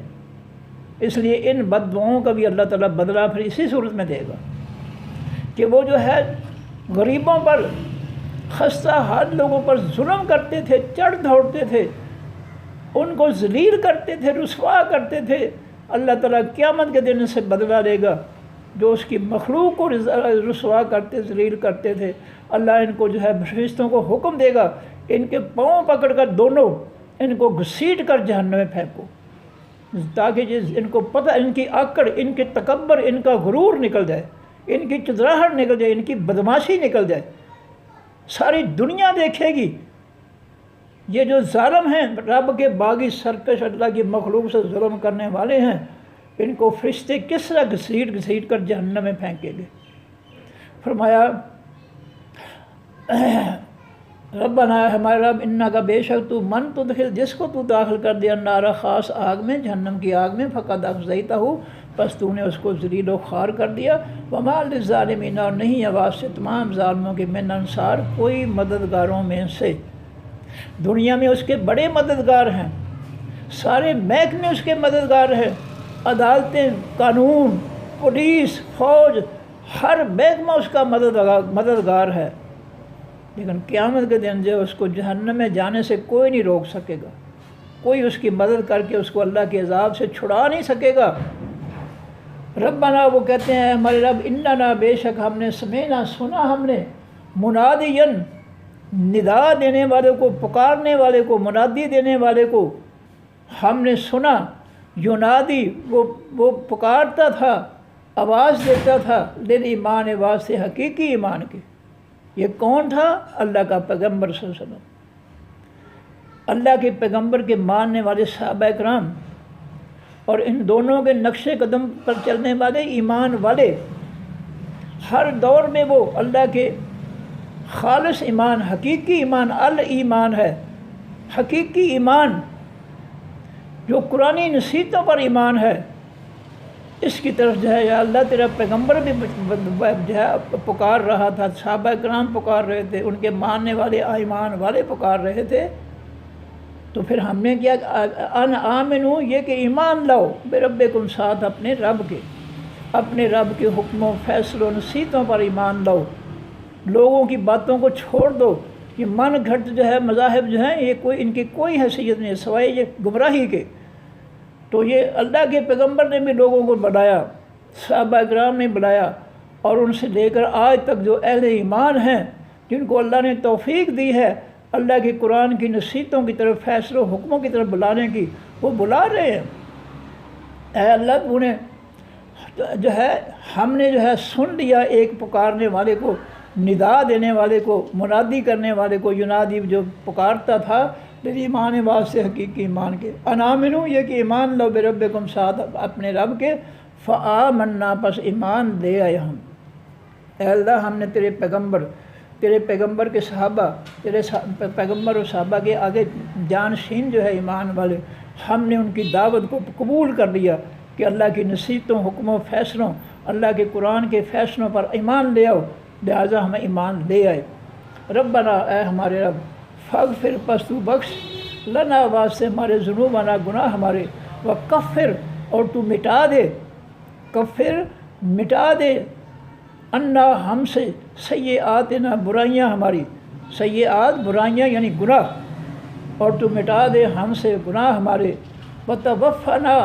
اس لیے ان بد دعاؤں کا بھی اللہ تعالیٰ بدلہ پھر اسی صورت میں دے گا کہ وہ جو ہے غریبوں پر، خستہ حال لوگوں پر ظلم کرتے تھے، چڑھ دوڑتے تھے، ان کو ذلیل کرتے تھے، رسوا کرتے تھے، اللہ تعالیٰ قیامت کے دن سے بدلہ لے گا۔ جو اس کی مخلوق کو رسوا کرتے، ذلیل کرتے تھے، اللہ ان کو جو ہے فرشتوں کو حکم دے گا ان کے پاؤں پکڑ کر دونوں ان کو گھسیٹ کر جہنم میں پھینکو، تاکہ ان کو پتہ، ان کی آکڑ، ان کے تکبر، ان کا غرور نکل جائے، ان کی چدراہٹ نکل جائے، ان کی بدماشی نکل جائے، ساری دنیا دیکھے گی یہ جو ظالم ہیں، رب کے باغی سرکش اللہ کی مخلوق سے ظلم کرنے والے ہیں، ان کو فرشتے کس طرح گھسیٹ کر جہنم میں پھینکیں گے۔ فرمایا ربنا، ہمارے رب، انکا بے شک تو، من تدخل، جس کو تو داخل کر دیا النار خاص آگ میں، جہنم کی آگ میں، فقد اخزیتہ، پس تو نے اس کو ذلیل و خوار کر دیا۔ وما للظالمین، اور نہیں ہے واسطے تمام ظالموں کے، من انصار، کوئی مددگاروں میں سے۔ دنیا میں اس کے بڑے مددگار ہیں، سارے محکمے اس کے مددگار ہیں، عدالتیں، قانون، پولیس، فوج، ہر محکمہ اس کا مددگار ہے، لیکن قیامت کے دن جو اس کو جہنم میں جانے سے کوئی نہیں روک سکے گا، کوئی اس کی مدد کر کے اس کو اللہ کے عذاب سے چھڑا نہیں سکے گا۔ ربنا، وہ کہتے ہیں ہمارے رب، اننا، بے شک ہم نے، سمعنا، سنا ہم نے، منادین، ندا دینے والے کو، پکارنے والے کو، منادی دینے والے کو ہم نے سنا، ینادی، وہ پکارتا تھا، آواز دیتا تھا، للایمان، واسطے حقیقی ایمان کے۔ یہ کون تھا؟ اللہ کا پیغمبر صلی اللہ علیہ وسلم، اللہ کے پیغمبر کے ماننے والے صحابہ کرام، اور ان دونوں کے نقش قدم پر چلنے والے ایمان والے، ہر دور میں وہ اللہ کے خالص ایمان، حقیقی ایمان، الایمان ہے، حقیقی ایمان جو قرآنی نصیحتوں پر ایمان ہے، اس کی طرف جو ہے یا اللہ تیرا پیغمبر بھی جو ہے پکار رہا تھا، صحابہ کرام پکار رہے تھے، ان کے ماننے والے ایمان والے پکار رہے تھے۔ تو پھر ہم نے کیا، ان آمنو، یہ کہ ایمان لاؤ، بربکم، ساتھ اپنے رب کے حکموں، فیصلوں، نصیحتوں پر ایمان لاؤ، لوگوں کی باتوں کو چھوڑ دو، یہ من گھڑت جو ہے مذاہب جو ہیں، یہ ان کی کوئی حیثیت نہیں سوائے یہ گمراہی کے۔ تو یہ اللہ کے پیغمبر نے بھی لوگوں کو بلایا، صحابہ کرام نے بلایا، اور ان سے لے کر آج تک جو اہل ایمان ہیں، جن کو اللہ نے توفیق دی ہے اللہ کے قرآن کی نصیحتوں کی طرف، فیصلوں، حکموں کی طرف بلانے کی، وہ بلا رہے ہیں۔ اے اللہ، تو نے جو ہے، ہم نے جو ہے سن لیا ایک پکارنے والے کو، ندا دینے والے کو، منادی کرنے والے کو، ینادی جو پکارتا تھا، ایمان واسطے حقیقی ایمان کے، انامنو، یہ کہ ایمان لو، بربکم، ساتھ اپنے رب کے، فآمنا، پس ایمان لے آئے ہم۔ اے اللہ، ہم نے تیرے پیغمبر تیرے پیغمبر کے صحابہ، تیرے پیغمبر اور صحابہ کے آگے جانشین جو ہے ایمان والے، ہم نے ان کی دعوت کو قبول کر لیا کہ اللہ کی نصیحتوں، حکموں، فیصلوں، اللہ کے قرآن کے فیصلوں پر ایمان لے آؤ، لہٰذا ہمیں ایمان لے آئے۔ ربنا، اے ہمارے رب، فاغفر، پس تو بخش، لنا واسطے ہمارے ذنوبنا، گناہ ہمارے، وکفر، اور تو مٹا دے، کفر مٹا دے، انا ہم سے، سیئاتنا برائیاں ہماری، سیئات برائیاں یعنی گناہ، اور تو مٹا دے ہم سے گناہ ہمارے، وتوفنا،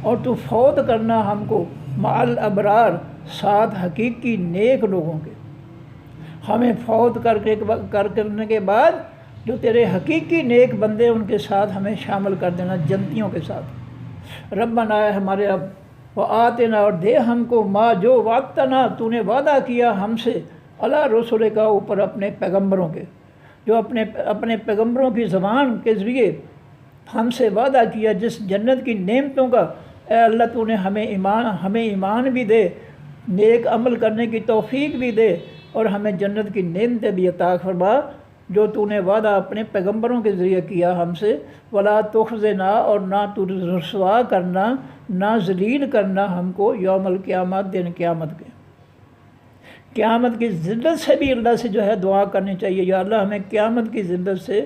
اور تو فوت کرنا ہم کو، مع الابرار، ساتھ حقیقی نیک لوگوں کے، ہمیں فوت کرنے کے بعد جو تیرے حقیقی نیک بندے ان کے ساتھ ہمیں شامل کر دینا، جنتیوں کے ساتھ۔ ربنا، اے ہمارے رب، وآتنا، اور دے ہم کو، ما جو وعدتنا، تو نے وعدہ کیا ہم سے، علی رسول کا، اوپر اپنے پیغمبروں کے، جو اپنے پیغمبروں کی زبان کے ذریعے ہم سے وعدہ کیا جس جنت کی نعمتوں کا، اے اللہ تو نے ہمیں ایمان بھی دے، نیک عمل کرنے کی توفیق بھی دے، اور ہمیں جنت کی نعمتیں بھی عطا فرما جو تو نے وعدہ اپنے پیغمبروں کے ذریعے کیا ہم سے، ولا تخزنا، اور نہ تو رسوا کرنا، نہ ذلیل کرنا ہم کو، یوم القیامت، دن قیامت کے، قیامت کی ذلت سے بھی اللہ سے جو ہے دعا کرنی چاہیے، یا اللہ ہمیں قیامت کی ذلت سے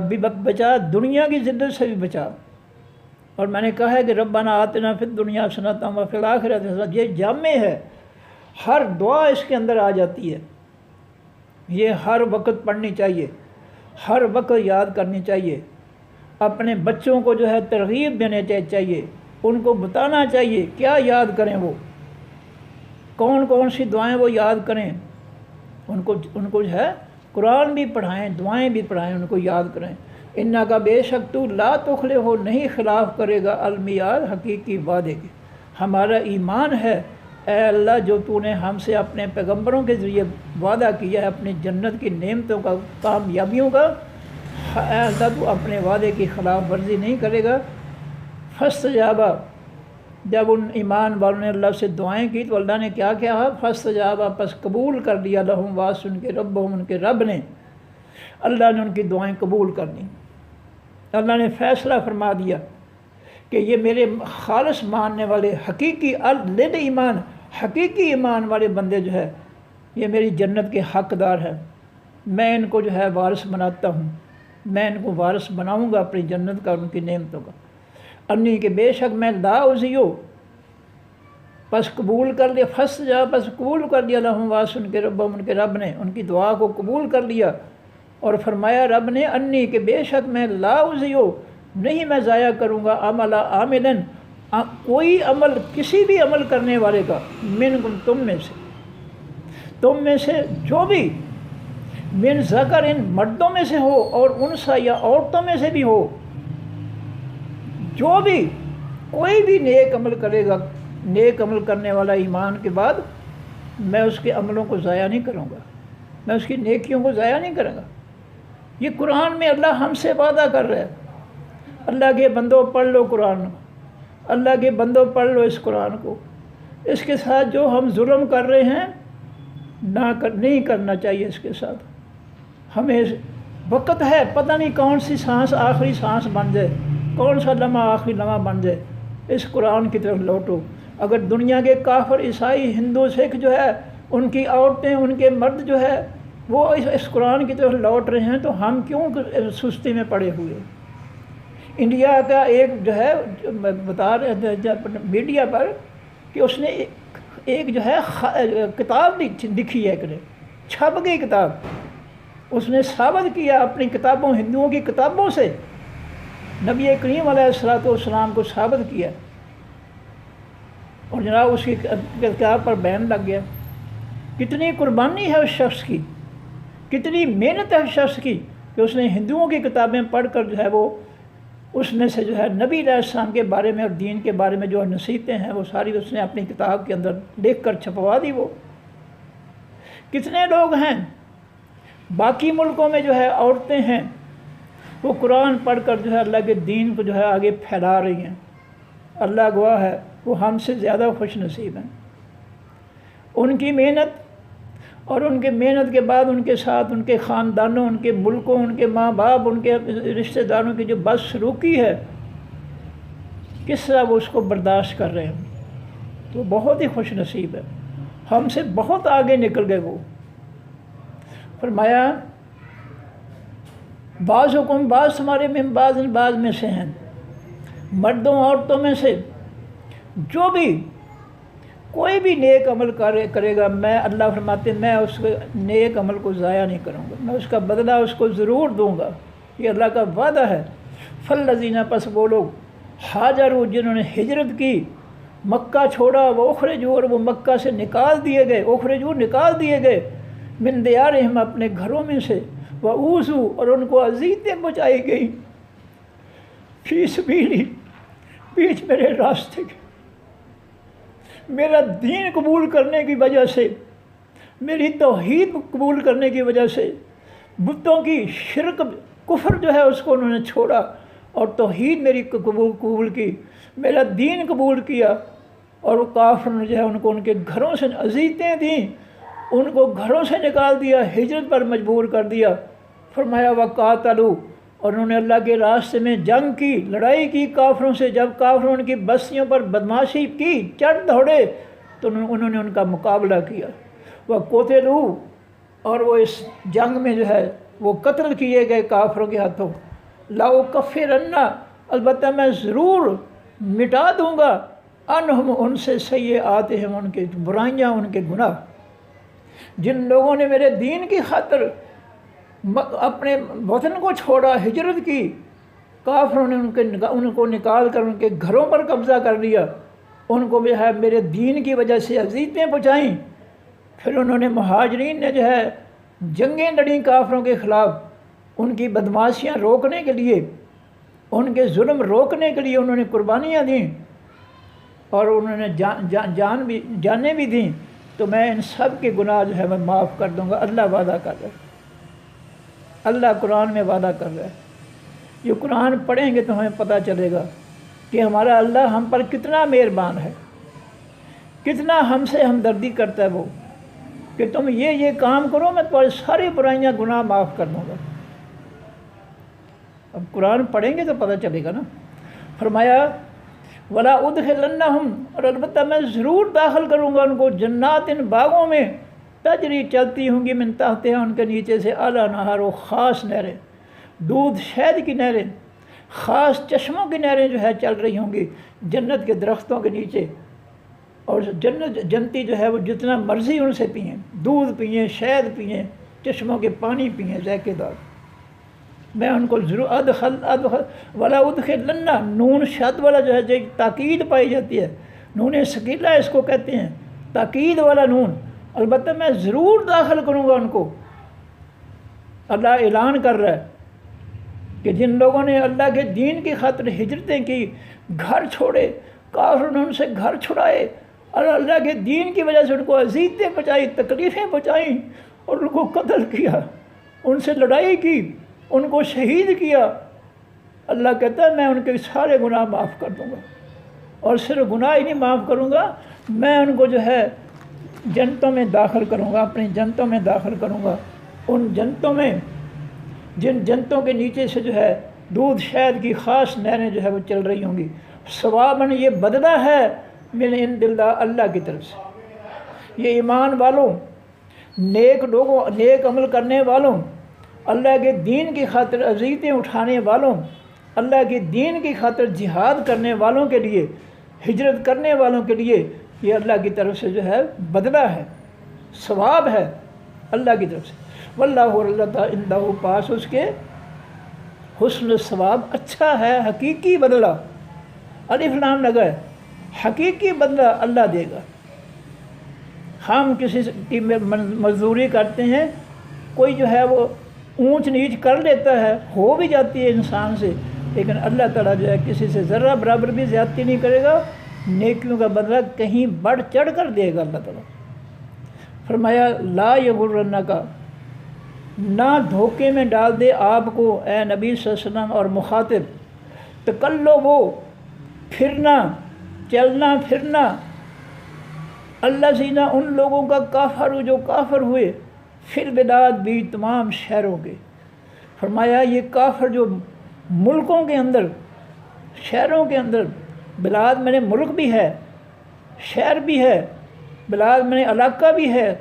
بھی بچا، دنیا کی ذلت سے بھی بچا۔ اور میں نے کہا ہے کہ ربنا آتنا فی الدنیا حسنۃ وفی الآخرۃ حسنۃ، یہ جامع ہے، ہر دعا اس کے اندر آ جاتی ہے، یہ ہر وقت پڑھنی چاہیے، ہر وقت یاد کرنی چاہیے، اپنے بچوں کو جو ہے ترغیب دینے چاہیے، ان کو بتانا چاہیے کیا یاد کریں، وہ کون سی دعائیں وہ یاد کریں، ان کو جو ہے قرآن بھی پڑھائیں، دعائیں بھی پڑھائیں، ان کو یاد کریں۔ انہا کا، بے شک تو، لا تخلف ہو، نہیں خلاف کرے گا، المیعاد، حقیقی وعدے کے، ہمارا ایمان ہے اے اللہ جو تو نے ہم سے اپنے پیغمبروں کے ذریعے وعدہ کیا ہے اپنی جنت کی نعمتوں کا، کامیابیوں کا، اے اللہ تو اپنے وعدے کی خلاف ورزی نہیں کرے گا۔ فاستجابا، جب ان ایمان والوں نے اللہ سے دعائیں کی تو اللہ نے کیا کہا، فاستجابا، پس قبول کر لیا، لہم، واسطے ان کے ربہم، ان کے رب نے، اللہ نے ان کی دعائیں قبول کر لیں، اللہ نے فیصلہ فرما دیا کہ یہ میرے خالص ماننے والے، حقیقی لل ایمان، حقیقی ایمان والے بندے جو ہے یہ میری جنت کے حقدار ہیں، میں ان کو جو ہے وارث بناتا ہوں، میں ان کو وارث بناؤں گا اپنی جنت کا، ان کی نعمتوں کا۔ انی، کہ بے شک میں، لا اضیع، پس قبول کر لیا، پس قبول کر لیا، لہم، واسطے ان کے ربہم، ان کے رب نے ان کی دعا کو قبول کر لیا، اور فرمایا رب نے، انی، کہ بے شک میں، لا اضیع، نہیں میں ضائع کروں گا، عمل عاملن، کوئی عمل، کسی بھی عمل کرنے والے کا، منکم، تم میں سے جو بھی، من ذکر، ان مردوں میں سے ہو، اور انثیٰ، یا عورتوں میں سے بھی ہو، جو بھی کوئی بھی نیک عمل کرے گا، نیک عمل کرنے والا ایمان کے بعد، میں اس کے عملوں کو ضائع نہیں کروں گا، میں اس کی نیکیوں کو ضائع نہیں کروں گا۔ یہ قرآن میں اللہ ہم سے وعدہ کر رہا ہے، اللہ کے بندوں پڑھ لو قرآن، اللہ کے بندوں پڑھ لو اس قرآن کو، اس کے ساتھ جو ہم ظلم کر رہے ہیں نہیں کرنا چاہیے، اس کے ساتھ ہمیں وقت ہے، پتہ نہیں کون سی سانس آخری سانس بن جائے، کون سا لمحہ آخری لمحہ بن جائے، اس قرآن کی طرف لوٹو۔ اگر دنیا کے کافر، عیسائی، ہندو، سکھ جو ہے، ان کی عورتیں، ان کے مرد جو ہے وہ اس قرآن کی طرف لوٹ رہے ہیں، تو ہم کیوں سستی میں پڑے ہوئے؟ انڈیا کا ایک جو ہے بتا رہے میڈیا پر کہ اس نے ایک جو ہے کتاب لکھی ہے، ایک نے چھپ گئی کتاب، اس نے ثابت کیا اپنی کتابوں، ہندوؤں کی کتابوں سے نبی کریم علیہ الصلوۃ والسلام کو ثابت کیا، اور جناب اس کی کتاب پر بین لگ گیا۔ کتنی قربانی ہے اس شخص کی، کتنی محنت ہے اس شخص کی کہ اس نے ہندوؤں کی کتابیں پڑھ کر جو ہے وہ اس میں سے جو ہے نبی علیہ السلام کے بارے میں اور دین کے بارے میں جو نصیحتیں ہیں وہ ساری اس نے اپنی کتاب کے اندر لکھ کر چھپوا دی۔ وہ کتنے لوگ ہیں باقی ملکوں میں جو ہے عورتیں ہیں وہ قرآن پڑھ کر جو ہے اللہ کے دین کو جو ہے آگے پھیلا رہی ہیں، اللہ گواہ ہے وہ ہم سے زیادہ خوش نصیب ہیں۔ ان کی محنت اور ان کے محنت کے بعد ان کے ساتھ ان کے خاندانوں، ان کے ملکوں، ان کے ماں باپ، ان کے رشتہ داروں کی جو بدسلوکی ہے، کس طرح وہ اس کو برداشت کر رہے ہیں، تو بہت ہی خوش نصیب ہے، ہم سے بہت آگے نکل گئے وہ۔ فرمایا بعض حکم بعض تمہارے میں بعض میں سے ہیں، مردوں عورتوں میں سے جو بھی کوئی بھی نیک عمل کرے گا، میں اللہ فرماتے میں اس کے نیک عمل کو ضائع نہیں کروں گا، میں اس کا بدلہ اس کو ضرور دوں گا، یہ اللہ کا وعدہ ہے۔ فالذین پس وہ لوگ ہاجروا جنہوں نے ہجرت کی، مکہ چھوڑا، وہ اخرجوا اور وہ مکہ سے نکال دیے گئے، اخرجوا نکال دیے گئے، من دیارہم اپنے گھروں میں سے، وَأُوذوا اور ان کو اذیتیں پہنچائی گئی، فی سبیلی بیچ میرے راستے کے، میرا دین قبول کرنے کی وجہ سے، میری توحید قبول کرنے کی وجہ سے، بتوں کی شرک کفر جو ہے اس کو انہوں نے چھوڑا اور توحید میری قبول کی، میرا دین قبول کیا، اور وہ کافر نے جو ہے ان کو ان کے گھروں سے اذیتیں دیں، ان کو گھروں سے نکال دیا، ہجرت پر مجبور کر دیا۔ فرمایا وقاتلوا اور انہوں نے اللہ کے راستے میں جنگ کی، لڑائی کی کافروں سے، جب کافروں نے ان کی بستیوں پر بدماشی کی، چڑھ دوڑے تو انہوں نے ان کا مقابلہ کیا۔ وقتلوا اور وہ اس جنگ میں جو ہے وہ قتل کیے گئے کافروں کے ہاتھوں۔ لأکفرن البتہ میں ضرور مٹا دوں گا، عنہم ان سے سیئاتہم ان کے برائیاں، ان کے گناہ۔ جن لوگوں نے میرے دین کی خاطر اپنے وطن کو چھوڑا، ہجرت کی، کافروں نے ان کو نکال کر ان کے گھروں پر قبضہ کر لیا، ان کو جو ہے میرے دین کی وجہ سے اذیتیں پہنچائیں، پھر انہوں نے مہاجرین نے جو ہے جنگیں لڑیں کافروں کے خلاف، ان کی بدماشیاں روکنے کے لیے، ان کے ظلم روکنے کے لیے انہوں نے قربانیاں دیں، اور انہوں نے جانیں بھی دیں، تو میں ان سب کے گناہ جو ہے میں معاف کر دوں گا۔ اللہ وعدہ کر رہا ہے، اللہ قرآن میں وعدہ کر رہا ہے۔ یہ قرآن پڑھیں گے تو ہمیں پتہ چلے گا کہ ہمارا اللہ ہم پر کتنا مہربان ہے، کتنا ہم سے ہمدردی کرتا ہے وہ، کہ تم یہ کام کرو میں تمہاری ساری برائیاں گناہ معاف کر دوں گا۔ اب قرآن پڑھیں گے تو پتہ چلے گا نا۔ فرمایا ولا ادخلنہم اور البتہ میں ضرور داخل کروں گا ان کو، جنات ان باغوں میں، تجری چلتی ہوں گی من تحتہا ان کے نیچے سے، الانہار و خاص نہریں، دودھ شہد کی نہریں، خاص چشموں کی نہریں جو ہے چل رہی ہوں گی جنت کے درختوں کے نیچے، اور جنتی جو ہے وہ جتنا مرضی ان سے پئیں، دودھ پئیں، شہد پئیں، چشموں کے پانی پئیں ذائقے دار۔ میں ان کو ضرور ادخل ولا ادخلن، نون شد والا جو ہے جو تاکید پائی جاتی ہے، نون ثقیلہ اس کو کہتے ہیں، تاکید والا نون، البتہ میں ضرور داخل کروں گا ان کو۔ اللہ اعلان کر رہا ہے کہ جن لوگوں نے اللہ کے دین کی خاطر ہجرتیں کی، گھر چھوڑے، کافروں نے ان سے گھر چھڑائے، اور اللہ کے دین کی وجہ سے ان کو اذیتیں پہنچائی، تکلیفیں پہنچائیں، اور ان کو قتل کیا، ان سے لڑائی کی، ان کو شہید کیا، اللہ کہتا ہے میں ان کے سارے گناہ معاف کر دوں گا، اور صرف گناہ ہی نہیں معاف کروں گا، میں ان کو جو ہے جنتوں میں داخل کروں گا، اپنی جنتوں میں داخل کروں گا، ان جنتوں میں جن جنتوں کے نیچے سے جو ہے دودھ شہد کی خاص نہریں جو ہے وہ چل رہی ہوں گی۔ ثواباً یہ بدلہ ہے من عند اللہ، اللہ کی طرف سے۔ یہ ایمان والوں، نیک لوگوں، نیک عمل کرنے والوں، اللہ کے دین کی خاطر اذیتیں اٹھانے والوں، اللہ کے دین کی خاطر جہاد کرنے والوں کے لیے، ہجرت کرنے والوں کے لیے یہ اللہ کی طرف سے جو ہے بدلہ ہے، ثواب ہے اللہ کی طرف سے۔ واللہ اللہ تعالیٰ عندہ، پاس اس کے حسن ثواب، اچھا ہے، حقیقی بدلہ، الف لام لگا ہے، حقیقی بدلہ اللہ دے گا۔ ہم کسی کی مزدوری کرتے ہیں، کوئی جو ہے وہ اونچ نیچ کر لیتا ہے، ہو بھی جاتی ہے انسان سے، لیکن اللہ تعالیٰ جو ہے کسی سے ذرہ برابر بھی زیادتی نہیں کرے گا، نیکیوں کا بدلہ کہیں بڑھ چڑھ کر دے گا اللہ تعالیٰ۔ فرمایا لا یغرنک، نہ دھوکے میں ڈال دے آپ کو اے نبی صلی اللہ علیہ وسلم اور مخاطب، تقلب وہ پھرنا، چلنا پھرنا، اللہ زینہ ان لوگوں کا کافر جو کافر ہوئے فی البلاد بھی تمام شہروں کے. فرمایا یہ کافر جو ملکوں کے اندر شہروں کے اندر، بلاد میں نے ملک بھی ہے، شہر بھی ہے، بلاد میں نے علاقہ بھی ہے،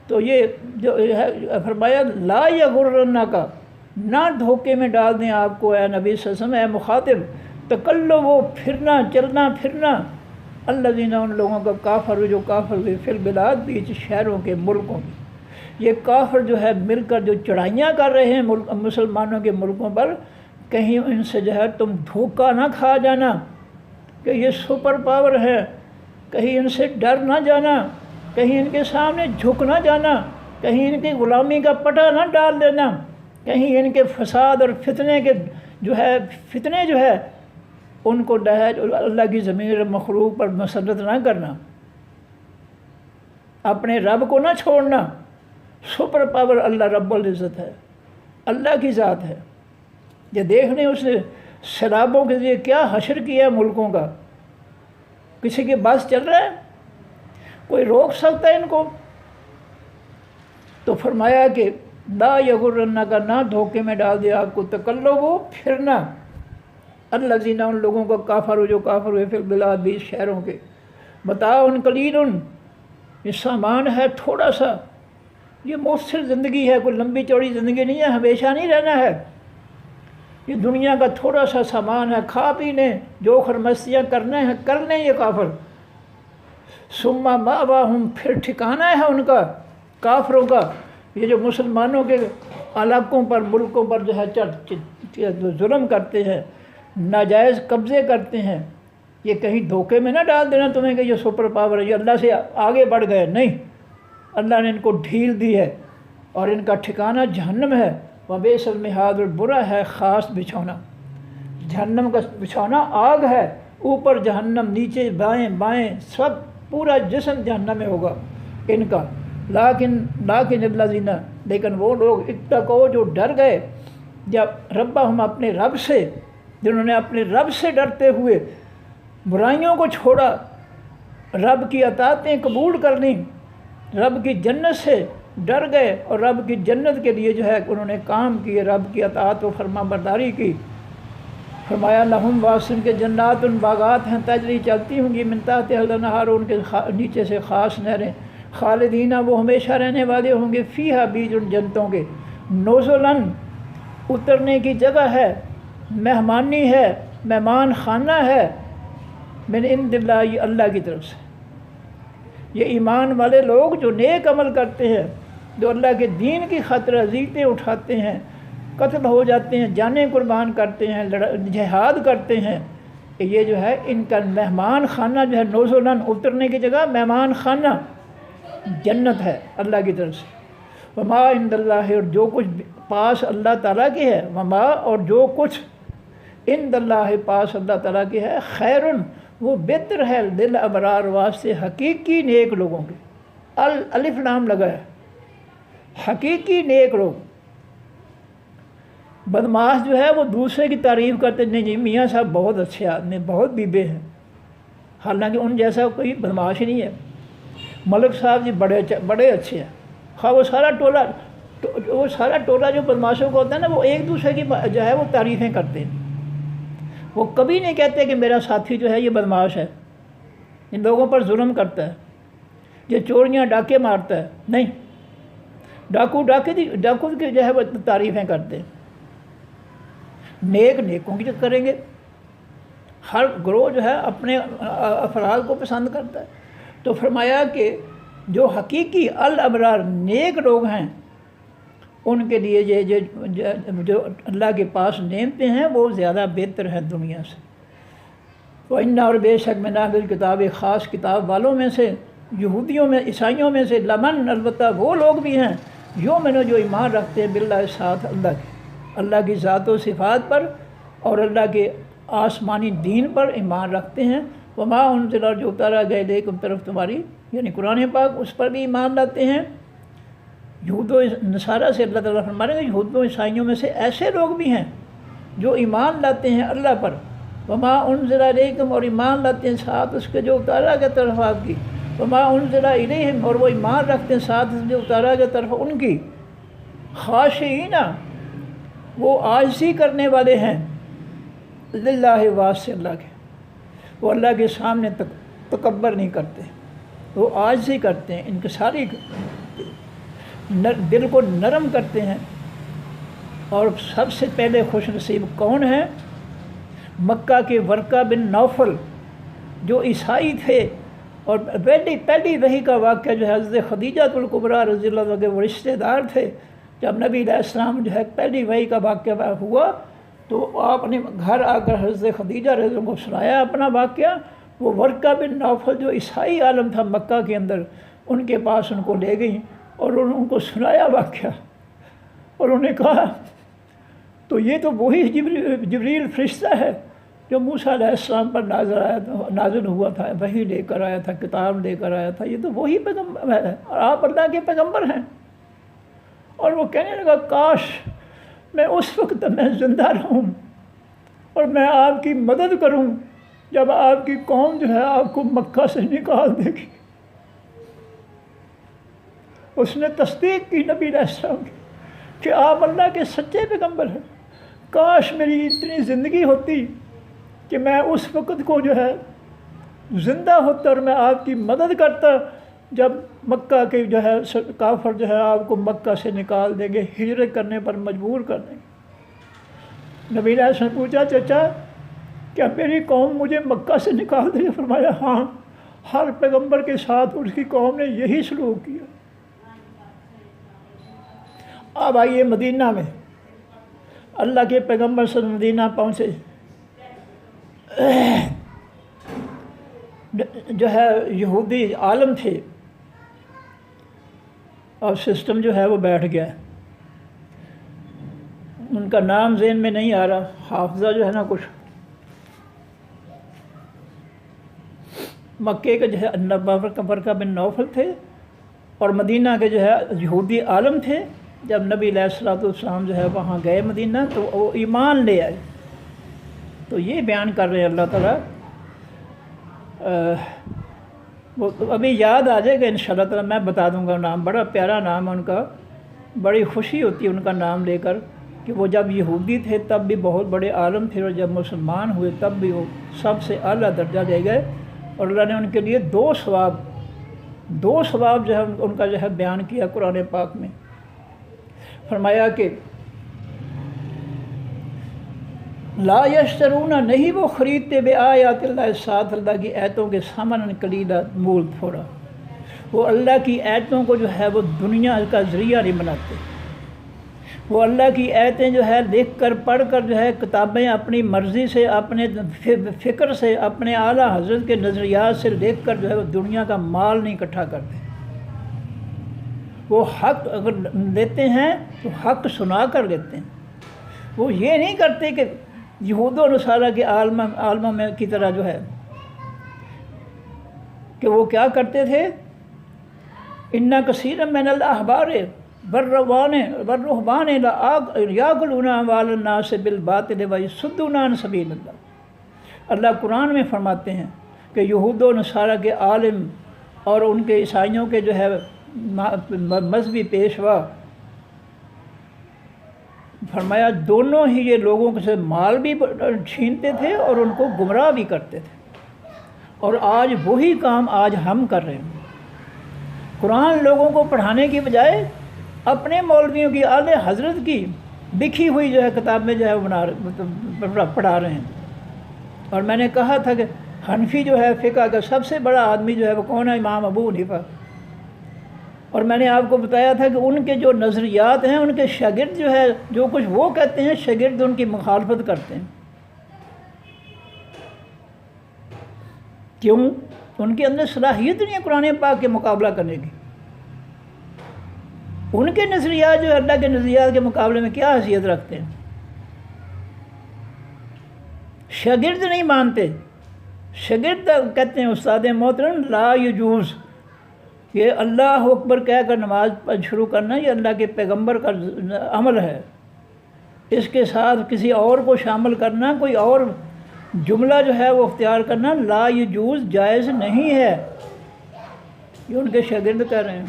تو یہ جو ہے فرمایا لا یغرنک کا نہ دھوکے میں ڈال دیں آپ کو اے نبی صلی اللہ علیہ وسلم، اے مخاطب، تقلب وہ پھرنا چلنا پھرنا، الذین ان لوگوں کا کافر جو کافر ہوئے فی البلاد بیچ شہروں کے ملکوں کی. یہ کافر جو ہے مل کر جو چڑھائیاں کر رہے ہیں مسلمانوں کے ملکوں پر، کہیں ان سے جو ہے تم دھوکہ نہ کھا جانا کہ یہ سپر پاور ہے، کہیں ان سے ڈر نہ جانا، کہیں ان کے سامنے جھک نہ جانا، کہیں ان کی غلامی کا پٹا نہ ڈال دینا، کہیں ان کے فساد اور فتنے کے فتنے جو ہے ان کو اللہ کی ضمیر مخلوق پر مسلط نہ کرنا، اپنے رب کو نہ چھوڑنا. سپر پاور اللہ رب العزت ہے، اللہ کی ذات ہے. یہ دیکھ لیں اس نے سیلابوں کے لیے کیا حشر کیا ہے ملکوں کا. کسی کے بس چل رہا ہے؟ کوئی روک سکتا ہے ان کو؟ تو فرمایا کہ لا یغرنک کا نہ دھوکے میں ڈال دیا آپ کو تقلب وہ پھرنا، الذین ان لوگوں کا کافر جو کافر ہوئے فی البلاد بھی شہروں کے. متاع قلیل، یہ سامان ہے تھوڑا سا، یہ مؤثر زندگی ہے، کوئی لمبی چوڑی زندگی نہیں ہے، ہمیشہ نہیں رہنا ہے. یہ دنیا کا تھوڑا سا سامان ہے، کھا پی لیں، جو خرمستیاں کرنے ہیں کر لیں یہ کافر. ثم مأواہم، پھر ٹھکانہ ہے ان کا کافروں کا، یہ جو مسلمانوں کے علاقوں پر ملکوں پر جو ہے ظلم کرتے ہیں، ناجائز قبضے کرتے ہیں، یہ کہیں دھوکے میں نہ ڈال دینا تمہیں کہ یہ سپر پاور ہے، یہ اللہ سے آگے بڑھ گئے. نہیں، اللہ نے ان کو ڈھیل دی ہے اور ان کا ٹھکانہ جہنم ہے. وبئس المہاد، اور برا ہے خاص بچھونا. جہنم کا بچھونا آگ ہے، اوپر جہنم، نیچے بائیں بائیں سب پورا جسم جہنم میں ہوگا ان کا. لیکن الذین، لیکن وہ لوگ اتقوا جو ڈر گئے جب ربہم اپنے رب سے، جنہوں نے اپنے رب سے ڈرتے ہوئے برائیوں کو چھوڑا، رب کی اطاعتیں قبول کر لیں، رب کی جنت سے ڈر گئے اور رب کی جنت کے لیے جو ہے انہوں نے کام کیے، رب کی اطاعت و فرما برداری کی. فرمایا لہم واسن کے جنات، ان باغات ہیں تجری چلتی ہوں گی من تحتہا الانہار، ان کے نیچے سے خاص نہریں، خالدین وہ ہمیشہ رہنے والے ہوں گے، فیہا بیج ان جنتوں کے، نزلاً اترنے کی جگہ ہے، مہمانی ہے، مہمان خانہ ہے، من عند اللہ اللہ کی طرف سے. یہ ایمان والے لوگ جو نیک عمل کرتے ہیں، جو اللہ کے دین کی خاطر اذیتیں اٹھاتے ہیں، قتل ہو جاتے ہیں، جانیں قربان کرتے ہیں، جہاد کرتے ہیں، یہ جو ہے ان کا مہمان خانہ جو ہے نزلاً اترنے کی جگہ، مہمان خانہ جنت ہے اللہ کی طرف سے. وما عند اللہ، اور جو کچھ پاس اللہ تعالیٰ کے ہے، وما اور جو کچھ عند اللہ پاس اللہ تعالیٰ کے ہے، خیرن وہ بہتر ہے دل ابرار واسطے حقیقی نیک لوگوں کے. الف لام لگا ہے، حقیقی نیک لوگ. بدماش جو ہے وہ دوسرے کی تعریف کرتے، نہیں جی میاں صاحب بہت اچھے آدمی، بہت بیبے ہیں، حالانکہ ان جیسا کوئی بدماش ہی نہیں ہے. ملک صاحب جی بڑے اچھے ہیں. خواہ وہ سارا ٹولہ جو بدماشوں کا ہوتا ہے نا، وہ ایک دوسرے کی جو ہے وہ تعریفیں کرتے ہیں. وہ کبھی نہیں کہتے کہ میرا ساتھی جو ہے یہ بدماش ہے، ان لوگوں پر ظلم کرتا ہے، یہ چوریاں ڈاکے مارتا ہے. نہیں، ڈاکو کی جو ہے وہ تعریفیں کرتے ہیں. نیکوں کی کریں گے. ہر گروہ جو ہے اپنے افراد کو پسند کرتا ہے. تو فرمایا کہ جو حقیقی الابرار نیک لوگ ہیں ان کے لیے یہ جو اللہ کے پاس نعمتیں ہیں وہ زیادہ بہتر ہیں دنیا سے. وَإِنَّ، اور بے شک من اہل الکتاب، خاص کتاب والوں میں سے، یہودیوں میں عیسائیوں میں سے، لمن، البتہ وہ لوگ بھی ہیں، یؤمنون جو ایمان رکھتے ہیں باللہ ساتھ اللہ کی ذات و صفات پر اور اللہ کے آسمانی دین پر ایمان رکھتے ہیں. وما انزل، جو اتارا گئے لیکم طرف تمہاری، یعنی قرآن پاک، اس پر بھی ایمان لاتے ہیں. یہود و نصارہ سے اللہ تعالیٰ فرما رہے ہیں کہ یہود و عیسائیوں میں سے ایسے لوگ بھی ہیں جو ایمان لاتے ہیں اللہ پر. وما انزل علیکم، اور ایمان لاتے ہیں ساتھ اس کے جو اتارا گیا طرف آپ کی. وما انزل الیہم، اور وہ ایمان رکھتے ہیں ساتھ جو اتارا گیا طرف ان کی، خاشعین، وہ عاجزی کرنے والے ہیں، للہ واسطے اللہ کے، وہ اللہ کے سامنے تکبر نہیں کرتے، وہ عاجزی کرتے ہیں، انکساری دل کو نرم کرتے ہیں۔ اور سب سے پہلے خوش نصیب کون ہیں؟ مکہ کے ورقہ بن نوفل جو عیسائی تھے، اور پہلی وحی کا واقعہ جو ہے حضرت خدیجہ الکبریٰ رضی اللہ عنہ کے وہ رشتہ دار تھے۔ جب نبی علیہ السلام جو ہے پہلی وحی کا واقعہ ہوا تو آپ نے گھر آ کر حضرت خدیجہ رضی اللہ عنہ کو سنایا اپنا واقعہ۔ وہ ورقہ بن نوفل جو عیسائی عالم تھا مکہ کے اندر، ان کے پاس ان کو لے گئیں اور ان کو سنایا واقعہ، اور انہوں نے کہا تو یہ تو وہی جبریل فرشتہ ہے جو موسیٰ علیہ السلام پر نازل ہوا تھا، وحی لے کر آیا تھا، کتاب لے کر آیا تھا، یہ تو وہی پیغمبر ہے اور آپ اللہ کے پیغمبر ہیں۔ اور وہ کہنے لگا کاش میں اس وقت میں زندہ رہوں اور میں آپ کی مدد کروں جب آپ کی قوم جو ہے آپ کو مکہ سے نکال دے گی۔ اس نے تصدیق کی نبی علیہ السلام کی کہ آپ اللہ کے سچے پیغمبر ہیں۔ کاش میری اتنی زندگی ہوتی کہ میں اس وقت کو جو ہے زندہ ہوتا اور میں آپ کی مدد کرتا جب مکہ کے جو ہے کافر جو ہے آپ کو مکہ سے نکال دیں گے، ہجرت کرنے پر مجبور کر دیں گے۔ نبی علیہ السلام نے پوچھا چچا کیا میری قوم مجھے مکہ سے نکال دے گی؟ فرمایا ہاں، ہر پیغمبر کے ساتھ اس کی قوم نے یہی سلوک کیا۔ اب آئیے مدینہ میں، اللہ کے پیغمبر صلی اللہ علیہ وسلم مدینہ پہنچے، جو ہے یہودی عالم تھے اور سسٹم جو ہے وہ بیٹھ گیا، ان کا نام ذہن میں نہیں آ رہا، حافظہ جو ہے نا کچھ، مکے کے جو ہے ورقہ بن نوفل تھے اور مدینہ کے جو ہے یہودی عالم تھے۔ جب نبی علیہ السلام جو ہے وہاں گئے مدینہ تو وہ ایمان لے آئے۔ تو یہ بیان کر رہے ہیں اللہ تعالیٰ، وہ ابھی یاد آ جائے گا انشاءاللہ تعالیٰ، میں بتا دوں گا نام، بڑا پیارا نام ہے ان کا، بڑی خوشی ہوتی ہے ان کا نام لے کر کہ وہ جب یہودی تھے تب بھی بہت بڑے عالم تھے، اور جب مسلمان ہوئے تب بھی وہ سب سے اعلیٰ درجہ دے گئے، اور اللہ نے ان کے لیے دو ثواب جو ہے ان کا جو ہے بیان کیا قرآن پاک میں۔ فرمایا کہ لا یشترون، نہیں وہ خریدتے بے آیات اللہ، ساتھ اللہ کی آیتوں کے ثمنا قلیلا، مول تھوڑا، وہ اللہ کی آیتوں کو جو ہے وہ دنیا کا ذریعہ نہیں بناتے، وہ اللہ کی آیتیں جو ہے لکھ کر پڑھ کر جو ہے کتابیں اپنی مرضی سے، اپنے فکر سے، اپنے اعلیٰ حضرت کے نظریات سے لکھ کر جو ہے وہ دنیا کا مال نہیں اکٹھا کرتے۔ وہ حق اگر لیتے ہیں تو حق سنا کر لیتے ہیں، وہ یہ نہیں کرتے کہ یہود و نصارہ کے عالموں میں کی طرح جو ہے کہ وہ کیا کرتے تھے، ان کثیر من الاحبار والرہبان یاکلون اموال الناس بالباطل ویصدون عن سبیل اللہ۔ اللہ قرآن میں فرماتے ہیں کہ یہود و نصارہ کے عالم اور ان کے عیسائیوں کے جو ہے مذہبی پیشوا، فرمایا دونوں ہی یہ لوگوں سے مال بھی چھینتے تھے اور ان کو گمراہ بھی کرتے تھے، اور آج وہی کام آج ہم کر رہے ہیں۔ قرآن لوگوں کو پڑھانے کی بجائے اپنے مولویوں کی، اعلی حضرت کی لکھی ہوئی جو ہے کتابیں جو ہے پڑھا رہے ہیں۔ اور میں نے کہا تھا کہ حنفی جو ہے فقہ کا سب سے بڑا آدمی جو ہے وہ کون ہے؟ امام ابو حنیفہ۔ اور میں نے آپ کو بتایا تھا کہ ان کے جو نظریات ہیں، ان کے شاگرد جو ہے جو کچھ وہ کہتے ہیں، شاگرد ان کی مخالفت کرتے ہیں۔ کیوں؟ ان کے اندر صلاحیت نہیں ہے قرآن پاک کے مقابلہ کرنے کی۔ ان کے نظریات جو اللہ کے نظریات کے مقابلے میں کیا حیثیت رکھتے ہیں؟ شاگرد نہیں مانتے، شاگرد کہتے ہیں استاد محترم لا یجوز، یہ اللہ اکبر کہہ کر نماز شروع کرنا یہ اللہ کے پیغمبر کا عمل ہے، اس کے ساتھ کسی اور کو شامل کرنا، کوئی اور جملہ جو ہے وہ اختیار کرنا لا یجوز، جائز نہیں ہے۔ یہ ان کے شاگرد کہہ رہے ہیں،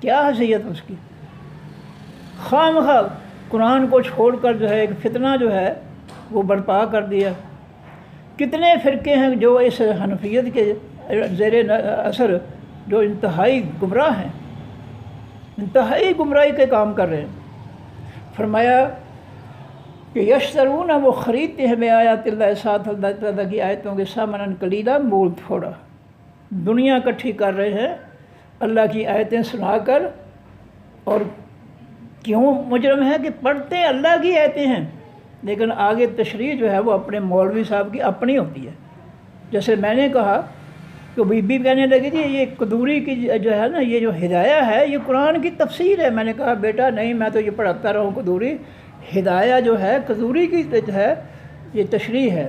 کیا حیثیت اس کی؟ خواہ مخواہ قرآن کو چھوڑ کر جو ہے ایک فتنہ جو ہے وہ برپا کر دیا۔ کتنے فرقے ہیں جو اس حنفیت کے زیر اثر جو انتہائی گمراہ ہیں، انتہائی گمراہی کے کام کر رہے ہیں۔ فرمایا کہ یشترون، وہ خریدتے ہیں بے آیات اللہ، ساتھ اللہ تعالیٰ کی آیتوں کے ثمنا قلیلا، مول تھوڑا، دنیا اکٹھی کر رہے ہیں اللہ کی آیتیں سنا کر۔ اور کیوں مجرم ہے کہ پڑھتے اللہ کی آیتیں ہیں لیکن آگے تشریح جو ہے وہ اپنے مولوی صاحب کی اپنی ہوتی ہے۔ جیسے میں نے کہا کہ بی بی کہنے لگی جی یہ قدوری کی جو ہے نا یہ جو ہدایہ ہے یہ قرآن کی تفسیر ہے۔ میں نے کہا بیٹا نہیں، میں تو یہ پڑھاتا رہا ہوں قدوری، ہدایہ جو ہے قدوری کی جو ہے یہ تشریح ہے،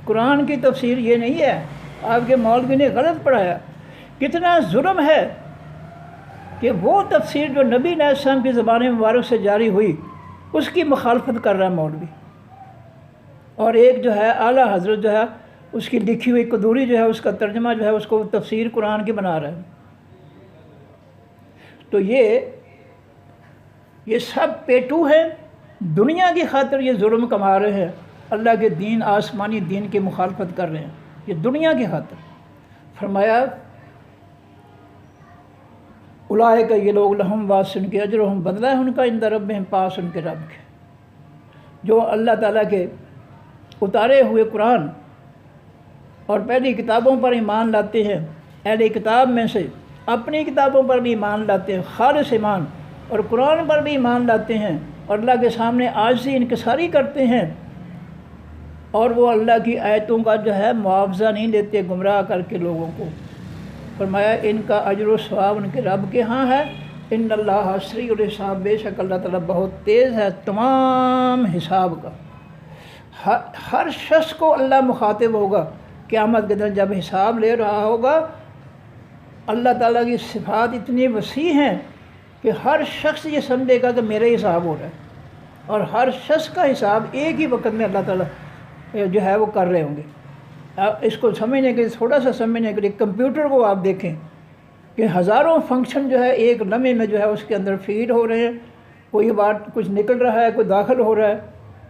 قرآن کی تفسیر یہ نہیں ہے۔ آپ کے مولوی نے غلط پڑھایا۔ کتنا ظلم ہے کہ وہ تفسیر جو نبی علیہ السلام کی زبان مبارک سے جاری ہوئی اس کی مخالفت کر رہا ہے مولوی، اور ایک جو ہے اعلیٰ حضرت جو ہے اس کی لکھی ہوئی قدوری جو ہے اس کا ترجمہ جو ہے اس کو تفسیر قرآن کی بنا رہا ہے۔ تو یہ سب پیٹو ہیں، دنیا کی خاطر یہ ظلم کما رہے ہیں، اللہ کے دین آسمانی دین کی مخالفت کر رہے ہیں، یہ دنیا کی خاطر۔ فرمایا اولئک، یہ لوگ لہم واسن کے اجرہم، بدلہ ہے ان کا عند ربہم، پاس ان کے رب کے، جو اللہ تعالیٰ کے اتارے ہوئے قرآن اور پہلی کتابوں پر ایمان لاتے ہیں، اہل کتاب میں سے اپنی کتابوں پر بھی ایمان لاتے ہیں، خالص ایمان، اور قرآن پر بھی ایمان لاتے ہیں، اور اللہ کے سامنے عاجزی انکساری کرتے ہیں، اور وہ اللہ کی آیتوں کا جو ہے معاوضہ نہیں لیتے گمراہ کر کے لوگوں کو۔ فرمایا ان کا اجر و ثواب ان کے رب کے ہاں ہے، ان اللہ سریع الحساب، بے شک اللہ تعالیٰ بہت تیز ہے تمام حساب کا۔ ہر شخص کو اللہ مخاطب ہوگا قیامت کے دن جب حساب لے رہا ہوگا۔ اللہ تعالیٰ کی صفات اتنی وسیع ہیں کہ ہر شخص یہ سمجھے گا کہ میرا ہی حساب ہو رہا ہے، اور ہر شخص کا حساب ایک ہی وقت میں اللہ تعالیٰ جو ہے وہ کر رہے ہوں گے۔ اس کو سمجھنے کے لیے تھوڑا سا سمجھنے کے لیے کمپیوٹر کو آپ دیکھیں کہ ہزاروں فنکشن جو ہے ایک لمحے میں جو ہے اس کے اندر فیڈ ہو رہے ہیں، کوئی بات کچھ نکل رہا ہے، کوئی داخل ہو رہا ہے۔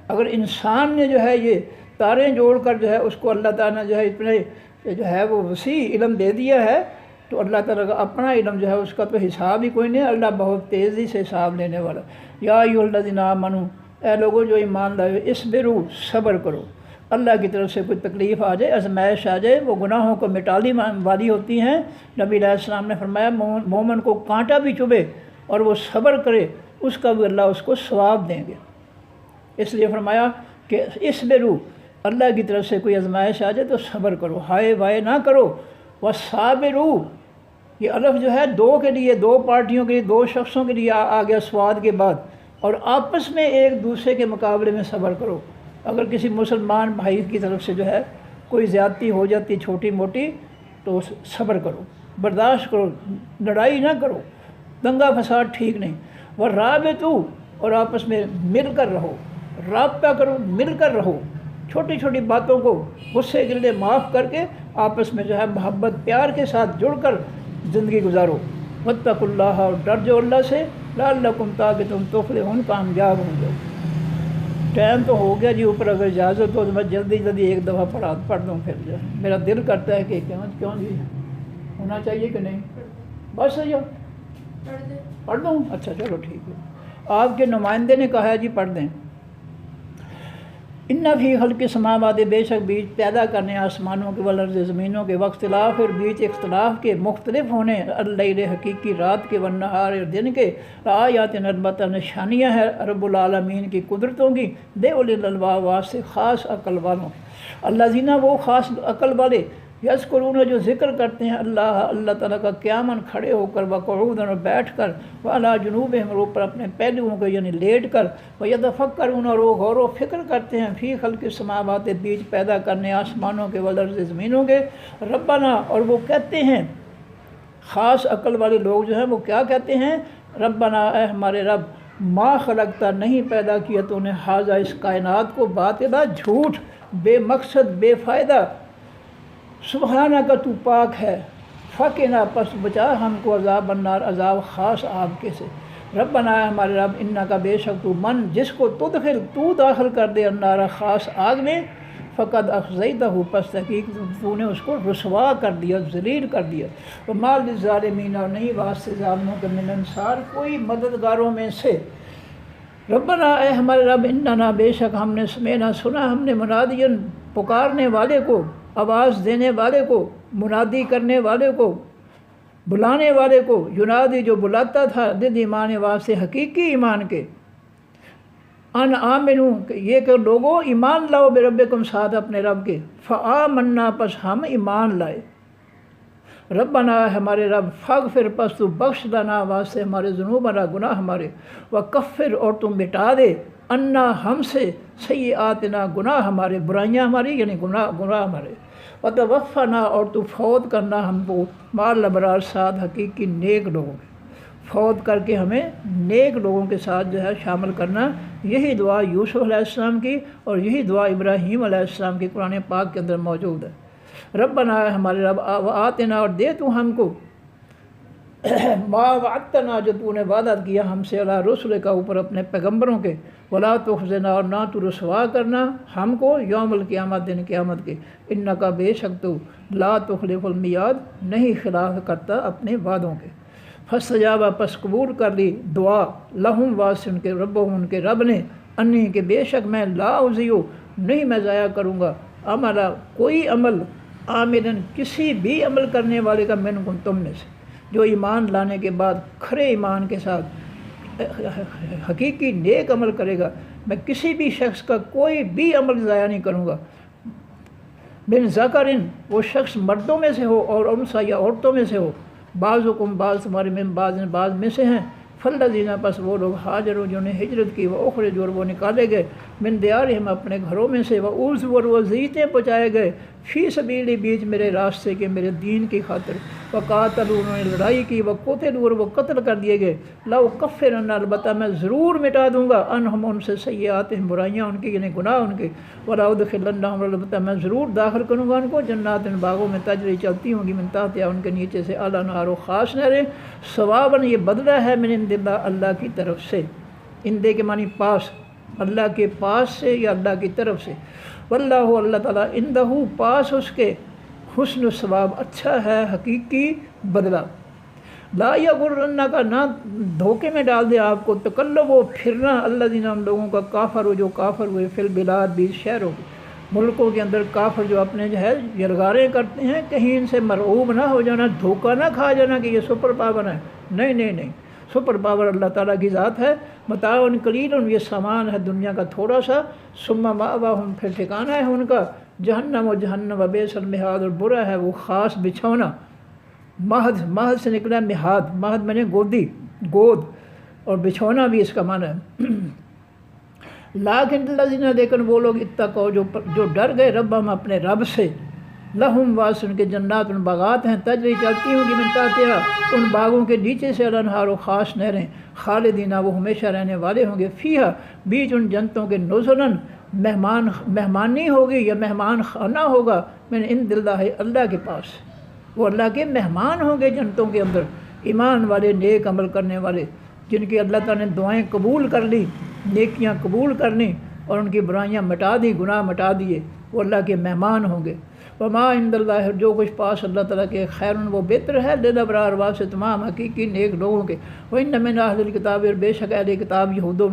اگر انسان نے جو ہے یہ تاریں جوڑ کر جو ہے اس کو اللہ تعالیٰ نے جو ہے اتنے جو ہے وہ وسیع علم دے دیا ہے، تو اللہ تعالیٰ کا اپنا علم جو ہے اس کا تو حساب ہی کوئی نہیں، اللہ بہت تیزی سے حساب لینے والا۔ یا ایھا الذین آمنوا، اے لوگوں جو ایمان لائے، اصبروا، صبر کرو۔ اللہ کی طرف سے کوئی تکلیف آ جائے، آزمائش آ جائے، وہ گناہوں کو مٹانے والی ہوتی ہیں۔ نبی علیہ السلام نے فرمایا مومن کو کانٹا بھی چبھے اور وہ صبر کرے اس کا بھی اللہ اس کو ثواب دیں گے۔ اس لیے فرمایا کہ اصبروا، اللہ کی طرف سے کوئی آزمائش آ جائے تو صبر کرو، ہائے وائے نہ کرو۔ وصابروا، یہ الف جو ہے دو کے لیے، دو پارٹیوں کے لیے، دو شخصوں کے لیے آ گیا سواد کے بعد، اور آپس میں ایک دوسرے کے مقابلے میں صبر کرو۔ اگر کسی مسلمان بھائی کی طرف سے جو ہے کوئی زیادتی ہو جاتی چھوٹی موٹی تو صبر کرو، برداشت کرو، لڑائی نہ کرو، دنگا فساد ٹھیک نہیں۔ ورابطوا، اور آپس میں مل کر رہو، رابطہ کرو، مل کر رہو، چھوٹی چھوٹی باتوں کو غصے گلے معاف کر کے آپس میں جو ہے محبت پیار کے ساتھ جڑ کر زندگی گزارو۔ واتقوا اللہ، اور ڈر جو اللہ سے، لعلکم، تاکہ تم تفلحون، کامیاب ہوں گے۔ ٹائم تو ہو گیا جی اوپر، اگر اجازت ہو تو میں جلدی ایک دفعہ پڑھ دوں، پھر جو میرا دل کرتا ہے کہ کیوں جی ہونا چاہیے کہ نہیں، بس ہے پڑھ دوں؟ اچھا چلو ٹھیک ہے۔ آپ کے نمائندے نے کہا ہے جی پڑھ دیں۔ ان فی خلق السماوات، بے شک بیچ پیدا کرنے آسمانوں کے والارض، زمینوں کے، واختلاف، اور بیچ اختلاف کے، مختلف ہونے، اللیل، حقیقی رات کے، والنہار، اور دن کے، آیات، البتہ نشانیاں ہے رب العالمین کی قدرتوں کی، دے اولی الالباب، واسطے خاص عقل والوں۔ الذین، وہ خاص عقل والے، یذکرون، جو ذکر کرتے ہیں اللہ تعالیٰ کا قیاماً کھڑے ہو کر، وقعوداً، اور بیٹھ کر، وعلی جنوبہم، اور اوپر اپنے پہلوؤں کو یعنی لیٹ کر، ویتفکرون، اور وہ غور و فکر کرتے ہیں، فی خلق السماوات، بیچ پیدا کرنے آسمانوں کے، والارض، زمینوں کے، ربنا، اور وہ کہتے ہیں خاص عقل والے لوگ جو ہیں وہ کیا کہتے ہیں، ربنا، اے ہمارے رب، ما خلقتا، نہیں پیدا کیا تو نے، ھذا، اس کائنات کو، باطلا، جھوٹ، بے مقصد، بے فائدہ، سبحانہ کا تو پاک ہے، فقنا پس بچا ہم کو عذاب النار عذاب خاص آگ کے سے۔ ربنا ہمارے رب انکا بے شک تو من جس کو تدخل تو داخل کر دے النار خاص آگ میں، فقد اخزیتہ پس تحقیق تو نے اس کو رسوا کر دیا، ذلیل کر دیا۔ وما للظالمین اور نہیں واسطے ظالموں کے من انصار کوئی مددگاروں میں سے۔ ربنا اے ہمارے رب اننا بے شک ہم نے سمینا سنا ہم نے منادین پکارنے والے کو، آواز دینے والے کو، منادی کرنے والے کو، بلانے والے کو، ینادی جو بلاتا تھا دل ایمان واسطے حقیقی ایمان کے، ان آمنو کہ یہ کہ لوگوں ایمان لاؤ بربکم ساتھ اپنے رب کے، فآمنا پس ہم ایمان لائے۔ ربنا ہمارے رب فاغفر پس تو بخش لنا واسطے ہمارے ذنوبنا گناہ ہمارے، وکفر اور تم مٹا دے انا ہم سے سیئاتنا گناہ ہمارے، برائیاں ہماری یعنی گناہ ہمارے، وتوفنا اور تو فوت کرنا ہم کو مال الابرار ساتھ حقیقی نیک لوگوں کے، فوت کر کے ہمیں نیک لوگوں کے ساتھ جو ہے شامل کرنا۔ یہی دعا یوسف علیہ السلام کی اور یہی دعا ابراہیم علیہ السلام کی قرآن پاک کے اندر موجود ہے۔ ربنا ہمارے رب آتنا اور دے تو ہم کو ما وعدتنا جو تو نے وعدہ کیا ہم سے علی رسل کا اوپر اپنے پیغمبروں کے، ولا تخزنا اور نہ تو رسوا کرنا ہم کو یوم القیامت دن قیامت کے، انکا بے شک تو لا تخلف المیعاد نہیں خلاف کرتا اپنے وعدوں کے۔ فاستجابا پس قبول کر لی دعا لہم واسطے ان کے ربوں ان کے رب نے، انی کہ بے شک میں لا اضیع نہیں میں ضائع کروں گا عملہ کوئی عمل، عاملن کسی بھی عمل کرنے والے کا منکم تم میں سے، جو ایمان لانے کے بعد کھرے ایمان کے ساتھ حقیقی نیک عمل کرے گا، میں کسی بھی شخص کا کوئی بھی عمل ضائع نہیں کروں گا۔ من ذکرن وہ شخص مردوں میں سے ہو اور انثیٰ یا عورتوں میں سے ہو، بعضکم بعض تمہارے من بعض میں سے ہیں، فالذین پس وہ لوگ ہاجروا جنہوں نے ہجرت کی، وہ اخرجوا اور وہ نکالے گئے، من دیارہم اپنے گھروں میں سے، وہ اوذوا اور وہ اذیتیں پہنچائے گئے، فی سبیلی بیچ میرے راستے کے میرے دین کی خاطر، وقاتلوا انہوں نے لڑائی کی، وقتلوا اور وہ قتل کر دیے گئے، لأکفرن البتہ میں ضرور مٹا دوں گا عنہم ان سے سیئاتہم برائیاں ان کی یعنی گناہ ان کے، ولأدخلنہم البتہ میں ضرور داخل کروں گا ان کو جنات باغوں میں تجری چلتی ہوں گی من تحتہا ان کے نیچے سے الانہار خاص نہریں، ثواباً یہ بدلہ ہے من عند اللہ اللہ کی طرف سے، اندے کے معنی پاس، اللہ کے پاس سے یا اللہ کی طرف سے، واللہ اللہ تعالیٰ عندہ پاس اس کے حسن ثواب اچھا ہے حقیقی بدلہ۔ لا یغرنک نہ دھوکے میں ڈال دے آپ کو تقلب و پھرنا الذین ہم لوگوں کا کافر جو کافر ہوئے فی البلاد بھی شہروں کے ملکوں کے اندر، کافر جو اپنے جو ہے یلغاریں کرتے ہیں، کہیں ان سے مرعوب نہ ہو جانا، دھوکہ نہ کھا جانا کہ یہ سپر پاور ہے، نہیں، سپر پاور اللہ تعالیٰ کی ذات ہے۔ متاع قلیل یہ سامان ہے دنیا کا تھوڑا سا، ثم مأواہم پھر ٹھکانہ ہے ان کا جہنم و جہنم و بئس المہاد اور برا ہے وہ خاص بچھونا۔ مہد سے نکلا مہاد، مہد میں نے گود اور بچھونا بھی اس کا معنی ہے۔ لیکن الذین لیکن وہ لوگ اتقوا جو ڈر گئے ربہم اپنے رب سے، لہم واسطے ان کے جنات ان باغات ہیں تجری چلتی ہوں گی من تحتہا ان باغوں کے نیچے سے الانہار و خاص نہریں، خالدینہ وہ ہمیشہ رہنے والے ہوں گے، فیہا بیچ ان جنتوں کے نزلاً مہمانی ہوگی یا مہمان خانہ ہوگا، من عند اللہ اللہ کے پاس، وہ اللہ کے مہمان ہوں گے جنتوں کے اندر، ایمان والے نیک عمل کرنے والے جن کی اللہ تعالیٰ نے دعائیں قبول کر لی، نیکیاں قبول کر لیں اور ان کی برائیاں مٹا دی، گناہ مٹا دیے، وہ اللہ کے مہمان ہوں گے۔ وما عند اللہ جو کچھ پاس اللہ تعالیٰ کے خیر وہ بہتر ہے للابرار واسطے تمام حقیقی نیک لوگوں کے، وإن من اہل الکتاب اور بے شک اہل کتاب یہود و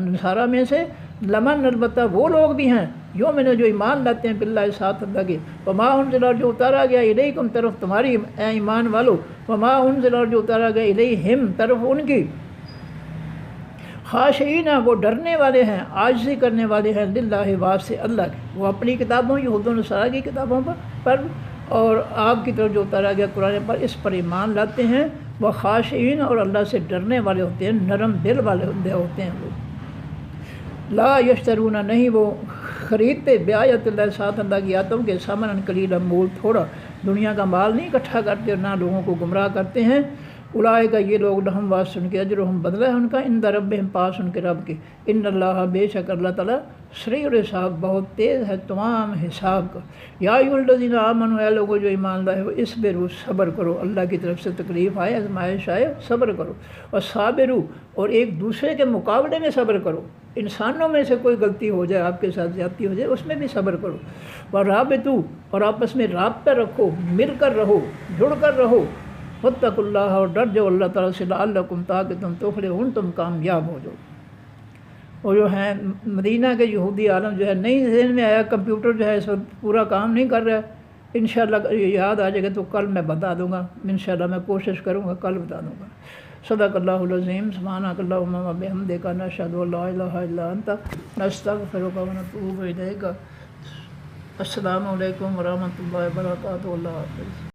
نصارہ میں سے لمن البتہ وہ لوگ بھی ہیں یؤمنون جو ایمان لاتے ہیں باللہ ساتھ اللہ کے، وما انزل جو اتارا گیا الیکم طرف تمہاری اے ایمان والو، وما انزل جو اتارا گیا الیہم طرف ان کی، خاشعین وہ ڈرنے والے ہیں، عاجزی کرنے والے ہیں للہ واسطے اللہ کے، وہ اپنی کتابوں یہود و نصارہ کی کتابوں پر اور آپ کی طرف جو اتارا گیا قرآن پر اس پر ایمان لاتے ہیں، وہ خاشعین اور اللہ سے ڈرنے والے ہوتے ہیں، نرم دل والے ہوتے ہیں وہ۔ لا یشترون نہیں وہ خریدتے بیایت اللہ ساتھ اللہ کی آیتوں کے ثمنا قلیلا مول تھوڑا، دنیا کا مال نہیں اکٹھا کرتے اور نہ لوگوں کو گمراہ کرتے ہیں، اولئک کا یہ لوگ لہم واسن کے اجرہم بدلہ ہے ان کا عند ربہم پاس ان کے رب کے، ان اللہ بے شک اللہ تعالیٰ سریع الحساب بہت تیز ہے تمام حساب کا۔ یا ایھا الذین آمنوا اے لوگو جو ایمان لائے ہو، اصبروا صبر کرو، اللہ کی طرف سے تکلیف آئے آزمائش آئے صبر کرو، اور صابروا اور ایک دوسرے کے مقابلے میں صبر کرو، انسانوں میں سے کوئی غلطی ہو جائے آپ کے ساتھ زیادتی ہو جائے اس میں بھی صبر کرو، ورابطوا اور آپس میں رابطہ رکھو، مل کر رہو، جڑ کر رہو، واتقوا اللہ اور ڈر جاؤ اللہ تعالیٰ سے لعلکم تاکہ تم تفلحون تم کامیاب ہو جاؤ۔ اور جو ہیں مدینہ کے یہودی عالم جو ہے نہیں ذہن میں آیا کمپیوٹر جو ہے اس وقت پورا کام نہیں کر رہا ہے، انشاءاللہ یاد آ جائے گا تو کل میں بتا دوں گا، انشاءاللہ میں کوشش کروں گا کل بتا دوں گا۔ صدق اللہ العظیم، سبحانک اللہم و بحمدک، نشہد ان لا الہ الا انت، نستغفرک و نتوب الیک۔ السلام علیکم ورحمۃ اللہ وبرکاتہ، اللہ حافظ۔